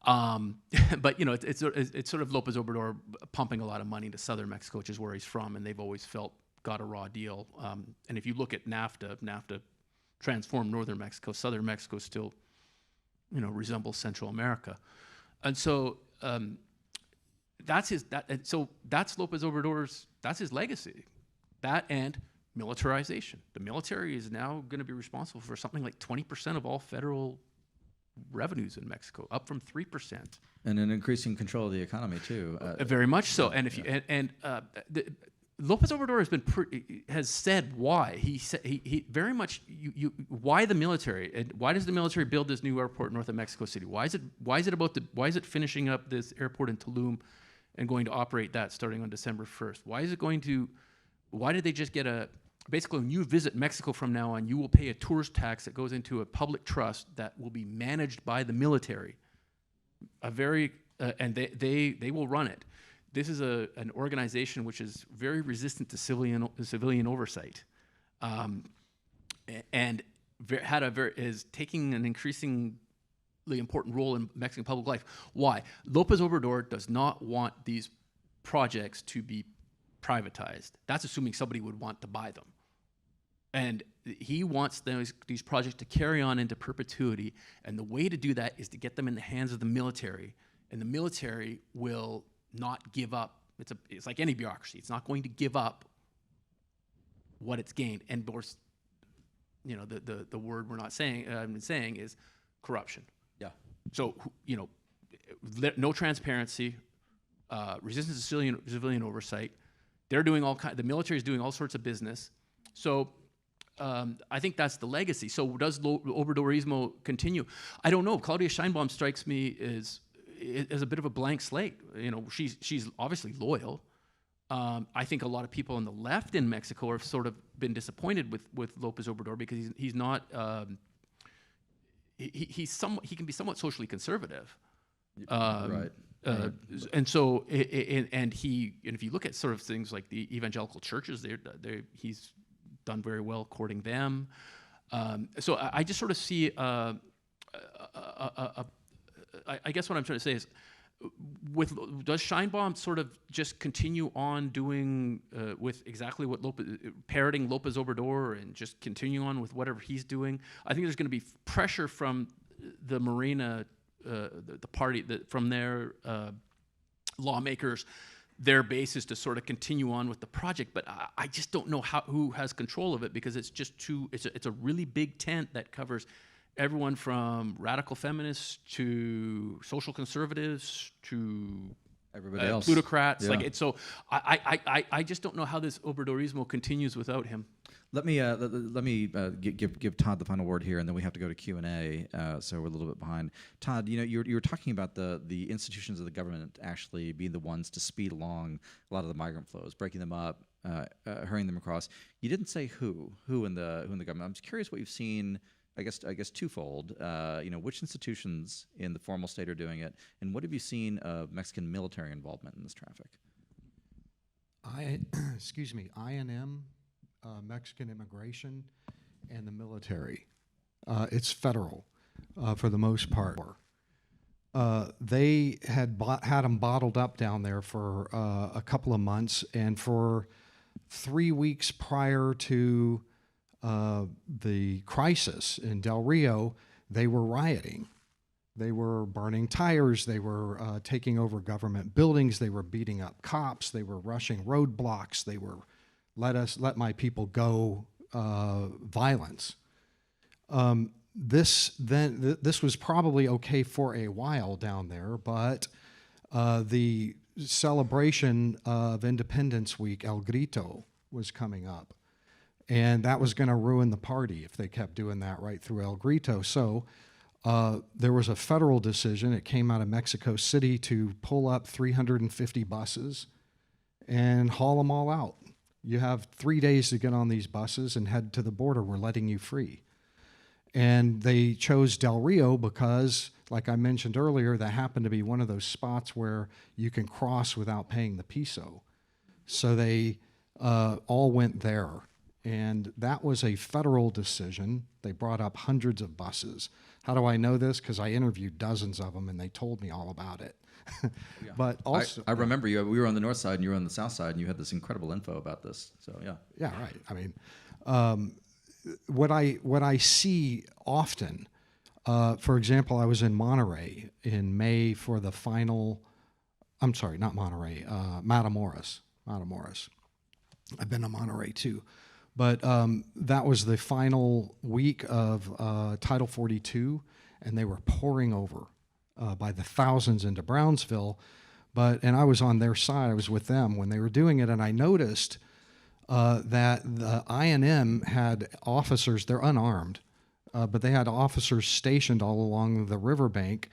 But it's sort of Lopez Obrador pumping a lot of money into southern Mexico, which is where he's from, and they've always got a raw deal. And if you look at NAFTA transformed northern Mexico. Southern Mexico still, resembles Central America, and so. That's Lopez Obrador's, that's his legacy. That and militarization. The military is now going to be responsible for something like 20% of all federal revenues in Mexico, up from 3%. And an increasing control of the economy too. Very much so. And if Lopez Obrador has said why. He said he very much why the military, and why does the military build this new airport north of Mexico City? Why is it finishing up this airport in Tulum and going to operate that starting on December 1st? Why did they just get basically when you visit Mexico from now on, you will pay a tourist tax that goes into a public trust that will be managed by the military. And they will run it. This is an organization which is very resistant to civilian oversight, and is taking an increasingly important role in Mexican public life. Why? Lopez Obrador does not want these projects to be privatized. That's assuming somebody would want to buy them. And he wants these projects to carry on into perpetuity, and the way to do that is to get them in the hands of the military, and the military will not give up. It's like any bureaucracy. It's not going to give up what it's gained. And the word we're not saying saying is corruption. Yeah. So no transparency, resistance to civilian oversight. They're doing the military is doing all sorts of business. So I think that's the legacy. So does Obradorismo continue? I don't know. Claudia Sheinbaum strikes me as a bit of a blank slate. She's obviously loyal. I think a lot of people on the left in Mexico have sort of been disappointed with Lopez Obrador because he's not. He can be somewhat socially conservative. Right. And so, and if you look at sort of things like the evangelical churches, he's done very well courting them. So I just sort of see. I guess what I'm trying to say is, does Sheinbaum sort of just continue on doing with exactly what parroting Lopez Obrador and just continue on with whatever he's doing? I think there's going to be pressure from the Morena. The party from their lawmakers, their base is to sort of continue on with the project, but I just don't know who has control of it because it's just it's a really big tent that covers everyone from radical feminists to social conservatives to everybody else, plutocrats. Yeah. So I just don't know how this Obradorismo continues without him. Let me give Todd the final word here, and then we have to go to Q&A, so we're a little bit behind. Todd, you were talking about the institutions of the government actually being the ones to speed along a lot of the migrant flows, breaking them up, hurrying them across. You didn't say who in the government. I'm just curious what you've seen. I guess twofold. Which institutions in the formal state are doing it, and what have you seen of Mexican military involvement in this traffic? INM. Mexican immigration, and the military. It's federal for the most part. They had them bottled up down there for a couple of months, and for 3 weeks prior to the crisis in Del Rio, they were rioting. They were burning tires. They were taking over government buildings. They were beating up cops. They were rushing roadblocks. They were let my people go violence. This was probably okay for a while down there, but the celebration of Independence Week, El Grito, was coming up. And that was going to ruin the party if they kept doing that right through El Grito. So there was a federal decision. It came out of Mexico City to pull up 350 buses and haul them all out. You have 3 days to get on these buses and head to the border. We're letting you free. And they chose Del Rio because, like I mentioned earlier, that happened to be one of those spots where you can cross without paying the peso. So they all went there. And that was a federal decision. They brought up hundreds of buses. How do I know this? Because I interviewed dozens of them, and they told me all about it. Yeah. But also, I remember you. We were on the north side, and you were on the south side, and you had this incredible info about this. So yeah. Yeah, right. I mean, what I see often, for example, I was in Monterey in May for the final. I'm sorry, not Monterey. Matamoros. I've been to Monterey too. But that was the final week of Title 42, and they were pouring over by the thousands into Brownsville. And I was on their side. I was with them when they were doing it, and I noticed that the INM had officers. They're unarmed, but they had officers stationed all along the riverbank.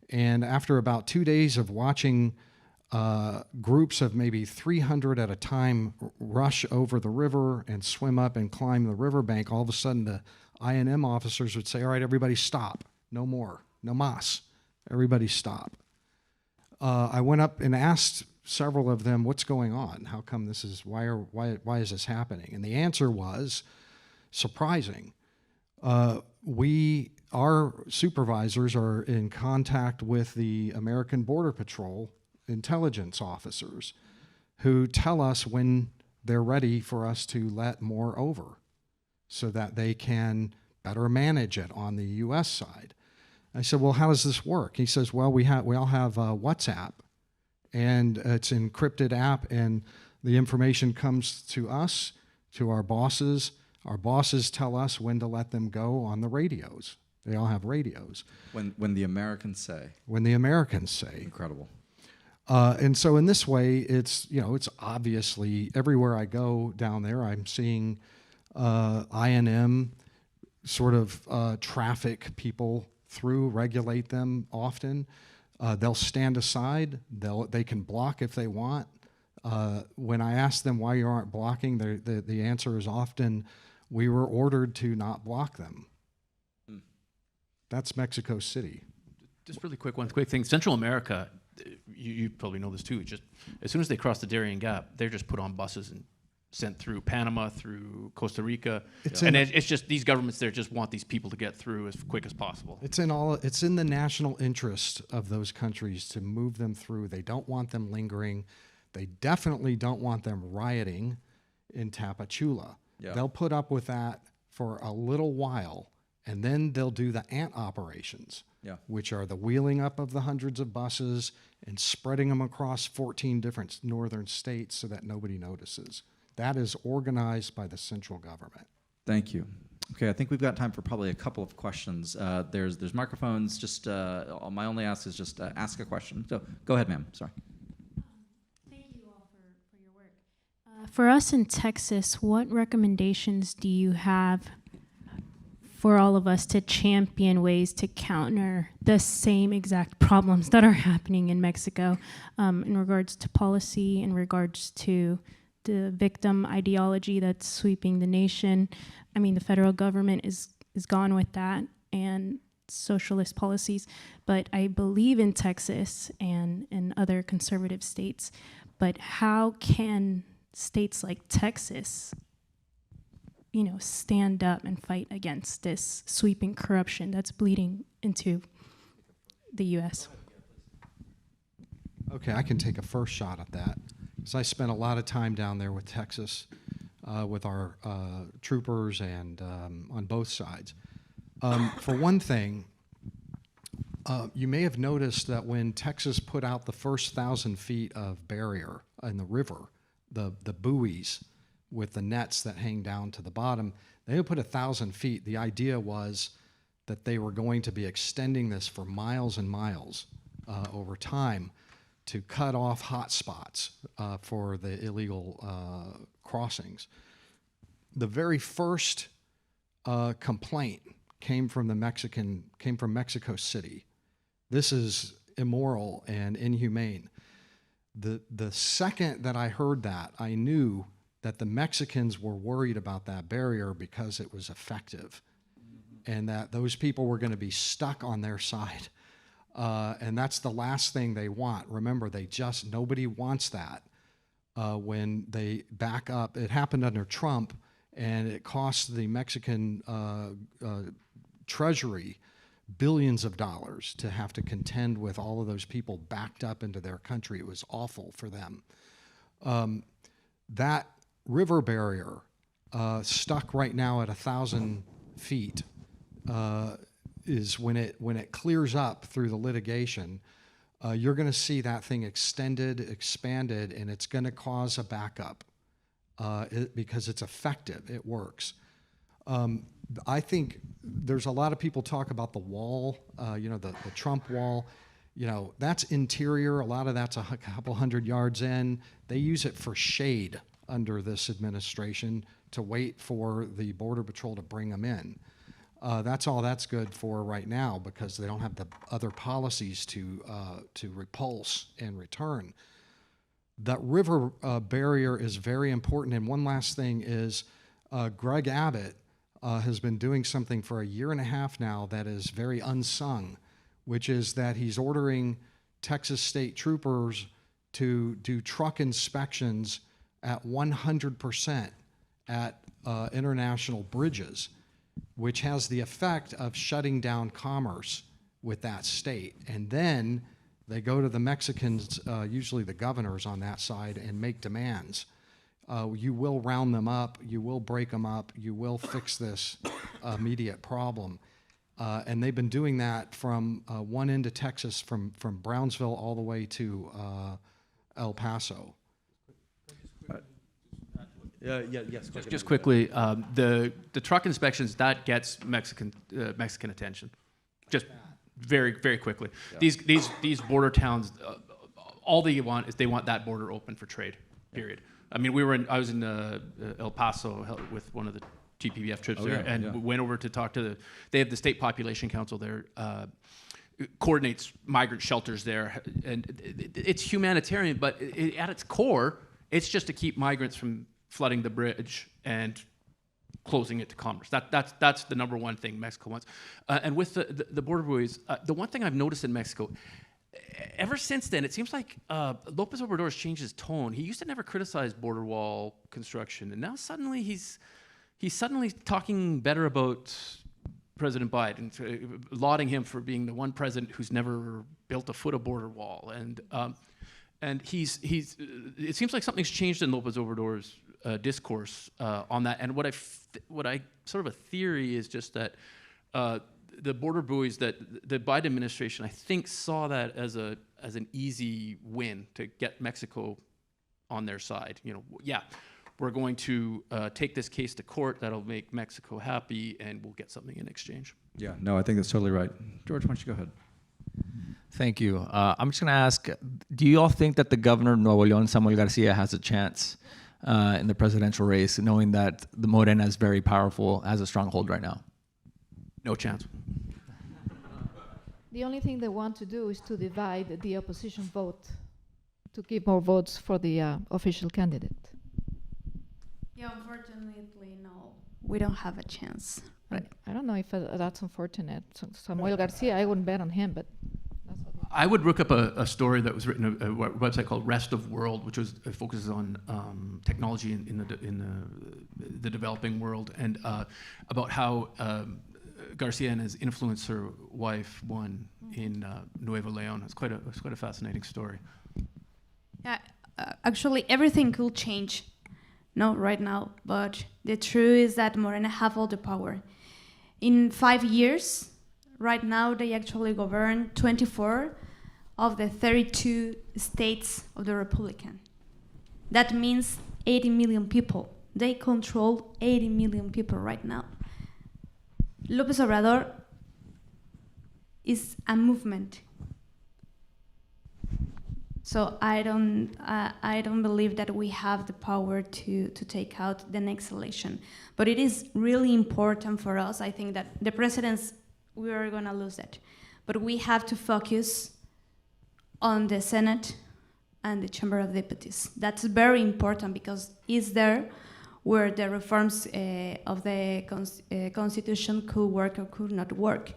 And after about 2 days of watching groups of maybe 300 at a time rush over the river and swim up and climb the riverbank, all of a sudden the INM officers would say, "All right, everybody stop. No more. No mas. Everybody stop." I went up and asked several of them, "What's going on? How come this is, why is this happening?" And the answer was surprising. Our supervisors are in contact with the American Border Patrol intelligence officers who tell us when they're ready for us to let more over so that they can better manage it on the U.S. side. I said, "Well, how does this work?" He says, "Well, we all have WhatsApp, and it's an encrypted app, and the information comes to us, to our bosses. Our bosses tell us when to let them go on the radios. They all have radios. When the Americans say. When the Americans say. Incredible. And so in this way, it's obviously everywhere I go down there, I'm seeing I&M sort of traffic people through, regulate them often. They'll stand aside. They can block if they want. When I ask them why you aren't blocking, the answer is often, we were ordered to not block them. That's Mexico City. Just really quick, one quick thing. Central America, you probably know this too. Just as soon as they cross the Darien Gap, they're just put on buses and sent through Panama, through Costa Rica, it's just these governments there just want these people to get through as quick as possible. It's in the national interest of those countries to move them through. They don't want them lingering. They definitely don't want them rioting in Tapachula. Yeah. They'll put up with that for a little while, and then they'll do the ant operations, which are the wheeling up of the hundreds of buses and spreading them across 14 different northern states so that nobody notices. That is organized by the central government. Thank you. Okay, I think we've got time for probably a couple of questions. There's microphones. Just my only ask is just ask a question. So go ahead, ma'am. Sorry. Thank you all for your work. For us in Texas, what recommendations do you have for all of us to champion ways to counter the same exact problems that are happening in Mexico in regards to policy, in regards to the victim ideology that's sweeping the nation? I mean, the federal government is gone with that, and socialist policies, but I believe in Texas and in other conservative states. But how can states like Texas, stand up and fight against this sweeping corruption that's bleeding into the U.S.? Okay, I can take a first shot at that. Because I spent a lot of time down there with Texas, with our troopers and on both sides. For one thing, you may have noticed that when Texas put out the first 1,000 feet of barrier in the river, the buoys with the nets that hang down to the bottom, they put 1,000 feet. The idea was that they were going to be extending this for miles and miles over time to cut off hot spots for the illegal crossings. The very first complaint came from Mexico City. This is immoral and inhumane. The second that I heard that, I knew that the Mexicans were worried about that barrier because it was effective, and that those people were going to be stuck on their side. And that's the last thing they want. Remember, nobody wants that. When they back up, it happened under Trump, and it cost the Mexican treasury billions of dollars to have to contend with all of those people backed up into their country. It was awful for them. That river barrier stuck right now at 1,000 feet. Is when it clears up through the litigation, you're going to see that thing extended, expanded, and it's going to cause a backup because it's effective. It works. I think there's a lot of people talk about the wall, the Trump wall. That's interior. A lot of that's a couple hundred yards in. They use it for shade under this administration to wait for the Border Patrol to bring them in. That's all that's good for right now because they don't have the other policies to repulse and return. That river barrier is very important. And one last thing is Greg Abbott has been doing something for a year and a half now that is very unsung, which is that he's ordering Texas state troopers to do truck inspections at 100% at international bridges, which has the effect of shutting down commerce with that state. And then they go to the Mexicans, usually the governors on that side, and make demands. You will round them up, you will break them up, you will fix this immediate problem. And they've been doing that from one end of Texas, from Brownsville all the way to El Paso. Yes. Just quickly, the truck inspections, that gets Mexican attention, just very, very quickly. Yeah. These border towns, all they want is they want that border open for trade. Period. I mean, I was in El Paso with one of the TPBF trips we went over to talk to they have the state population council there. Coordinates migrant shelters there, and it's humanitarian, but at its core, it's just to keep migrants from flooding the bridge and closing it to commerce. That's the number one thing Mexico wants. And with the border buoys, the one thing I've noticed in Mexico, ever since then, it seems like Lopez Obrador has changed his tone. He used to never criticize border wall construction, and now suddenly he's suddenly talking better about President Biden, lauding him for being the one president who's never built a foot of border wall, and he's it seems like something's changed in Lopez Obrador's discourse on that. And what I sort of a theory is just that the border buoys that the Biden administration, I think, saw that as an easy win to get Mexico on their side. We're going to take this case to court. That'll make Mexico happy, and we'll get something in exchange. Yeah, no, I think that's totally right. George, why don't you go ahead? Thank you. I'm just going to ask, do you all think that the governor of Nuevo León, Samuel Garcia, has a chance in the presidential race, knowing that the Morena is very powerful, has a stronghold right now? No chance. The only thing they want to do is to divide the opposition vote to give more votes for the official candidate. Yeah, unfortunately, no. We don't have a chance. Right. I don't know if that's unfortunate. Samuel Garcia, I wouldn't bet on him, but that's what I would look up a story that was written a website called Rest of World, which focuses on technology in the developing world, and about how Garcia and his influencer wife won in Nuevo León. It's quite a fascinating story. Yeah, actually, everything could change. Not right now, but the truth is that Morena have all the power. In 5 years, right now, they actually govern 24 of the 32 states of the Republican. That means 80 million people. They control 80 million people right now. Lopez Obrador is a movement. So I don't believe that we have the power to take out the next election. But it is really important for us. I think that the presidents, we are going to lose that. But we have to focus on the Senate and the Chamber of Deputies. That's very important because it's there where the reforms of the Constitution could work or could not work.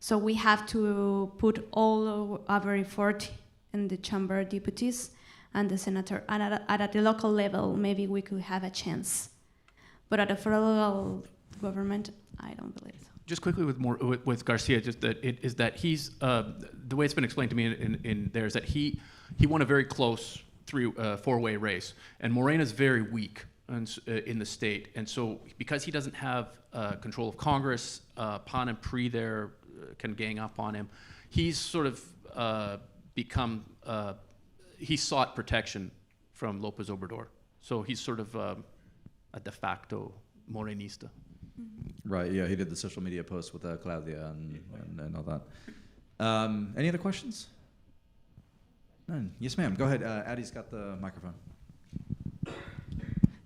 So we have to put all our effort in the Chamber of Deputies and the Senator. And at the local level, maybe we could have a chance. But at the federal government, I don't believe so. Just quickly with Garcia, just that it is that he's the way it's been explained to me in there is that he won a very close four-way race, and Morena's very weak in the state, and so because he doesn't have control of Congress, Pan and Pri there can gang up on him. He's sort of he sought protection from Lopez Obrador, so he's sort of a de facto Morenista. Right, yeah, he did the social media post with Claudia and all that. Any other questions? None. Yes, ma'am. Go ahead. Addie's got the microphone.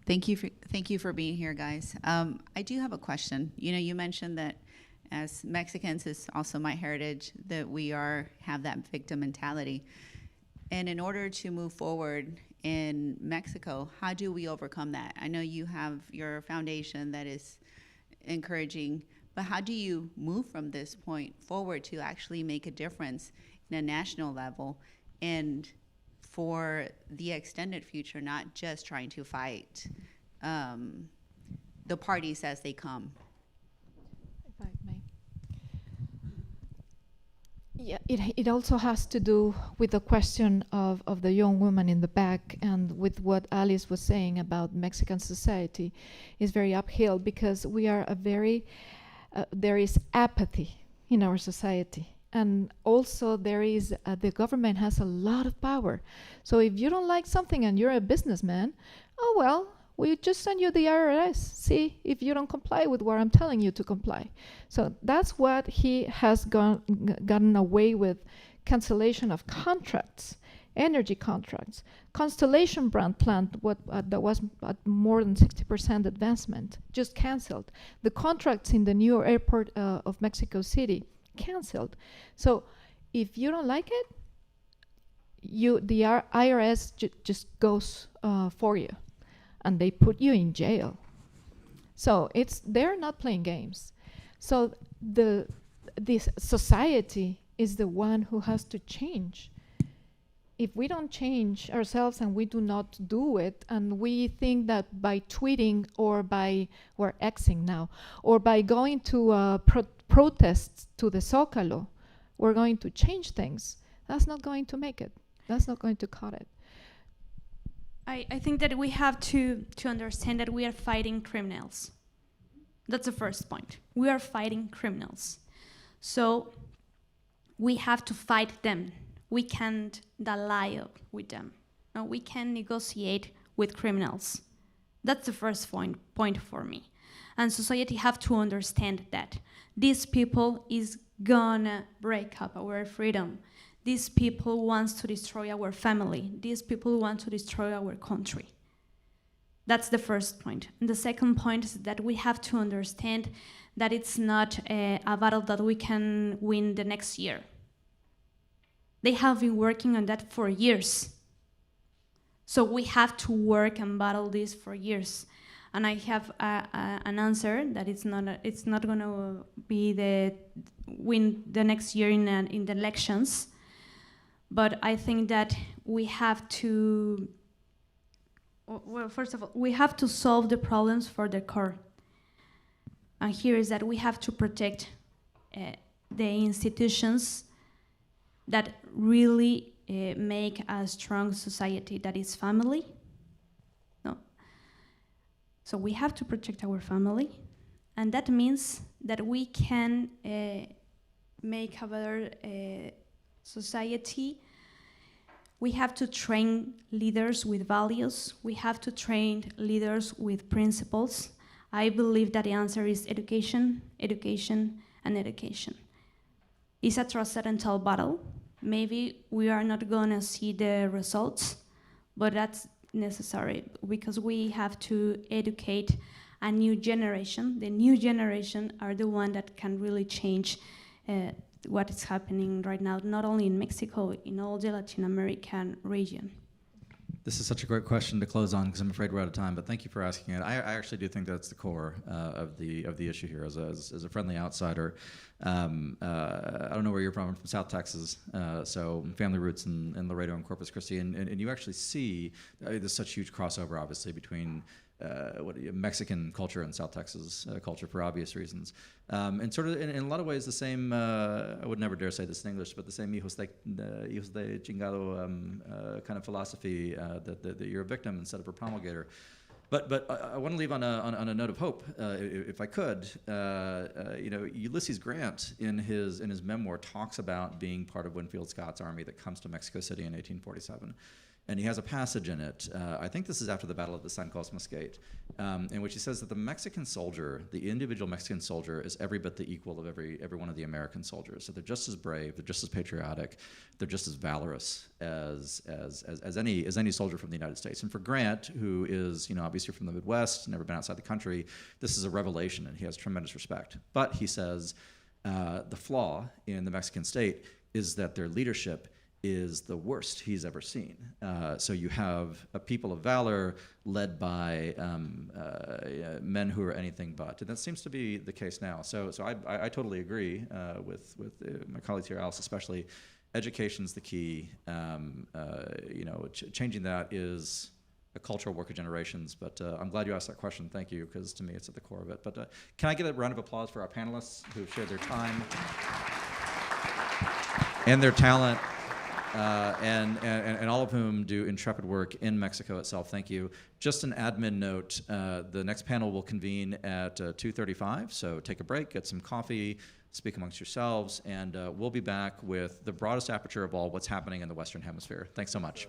Thank you for being here, guys. I do have a question. You mentioned that as Mexicans, is also my heritage, that we have that victim mentality. And in order to move forward in Mexico, how do we overcome that? I know you have your foundation that is encouraging, but how do you move from this point forward to actually make a difference in a national level and for the extended future, not just trying to fight the parties as they come? If I may. Yeah, it also has to do with the question of the young woman in the back, and with what Alice was saying about Mexican society is very uphill because we are there is apathy in our society. And also there is, the government has a lot of power. So if you don't like something and you're a businessman, oh well, we just send you the IRS. See if you don't comply with what I'm telling you to comply. So that's what he has gotten away with: cancellation of contracts, energy contracts. Constellation brand plant, that was at more than 60% advancement, just canceled. The contracts in the new airport of Mexico City, canceled. So if you don't like it, the IRS just goes for you, and they put you in jail. So they're not playing games. So this society is the one who has to change. If we don't change ourselves and we do not do it, and we think that by tweeting or we're Xing now, or by going to protests to the Zócalo, we're going to change things, that's not going to make it. That's not going to cut it. I think that we have to understand that we are fighting criminals. That's the first point. We are fighting criminals. So we have to fight them. We can't dialogue with them. No, we can negotiate with criminals. That's the first point for me. And society have to understand that these people is gonna break up our freedom. These people want to destroy our family. These people want to destroy our country. That's the first point. And the second point is that we have to understand that it's not a battle that we can win the next year. They have been working on that for years. So we have to work and battle this for years. And I have an answer that it's not going to be the win the next year in the elections. But I think that we have to, well, first of all, we have to solve the problems for the core. And here is that we have to protect the institutions that really make a strong society, that is family. No. So we have to protect our family, and that means that we can make a better society. We have to train leaders with values. We have to train leaders with principles. I believe that the answer is education, education, and education. It's a transcendental battle. Maybe we are not gonna see the results, but that's necessary because we have to educate a new generation. The new generation are the one that can really change what is happening right now, not only in Mexico, in all the Latin American region. This is such a great question to close on because I'm afraid we're out of time, but thank you for asking it. I actually do think that's the core of the issue here. As a friendly outsider, I don't know where you're from. I'm from South Texas, so family roots in Laredo and Corpus Christi, and you actually see there's such huge crossover, obviously, between Mexican culture and South Texas culture for obvious reasons. And sort of in a lot of ways the same, I would never dare say this in English, but the same hijos de chingado kind of philosophy that you're a victim instead of a promulgator. But I want to leave on a note of hope, if I could. Ulysses Grant in his memoir talks about being part of Winfield Scott's army that comes to Mexico City in 1847. And he has a passage in it, I think this is after the Battle of the San Cosmos Gate, in which he says that the Mexican soldier, the individual Mexican soldier, is every bit the equal of every one of the American soldiers. So they're just as brave, they're just as patriotic, they're just as valorous as any soldier from the United States. And for Grant, who is obviously from the Midwest, never been outside the country, this is a revelation, and he has tremendous respect. But he says the flaw in the Mexican state is that their leadership is the worst he's ever seen. So you have a people of valor led by men who are anything but. And that seems to be the case now. So I totally agree with my colleagues here, Alice especially. Education's the key. Changing that is a cultural work of generations. But I'm glad you asked that question. Thank you, because to me it's at the core of it. But can I get a round of applause for our panelists who've shared their time and their talent? And all of whom do intrepid work in Mexico itself. Thank you. Just an admin note, the next panel will convene at 2:35, so take a break, get some coffee, speak amongst yourselves, and we'll be back with the broadest aperture of all what's happening in the Western Hemisphere. Thanks so much.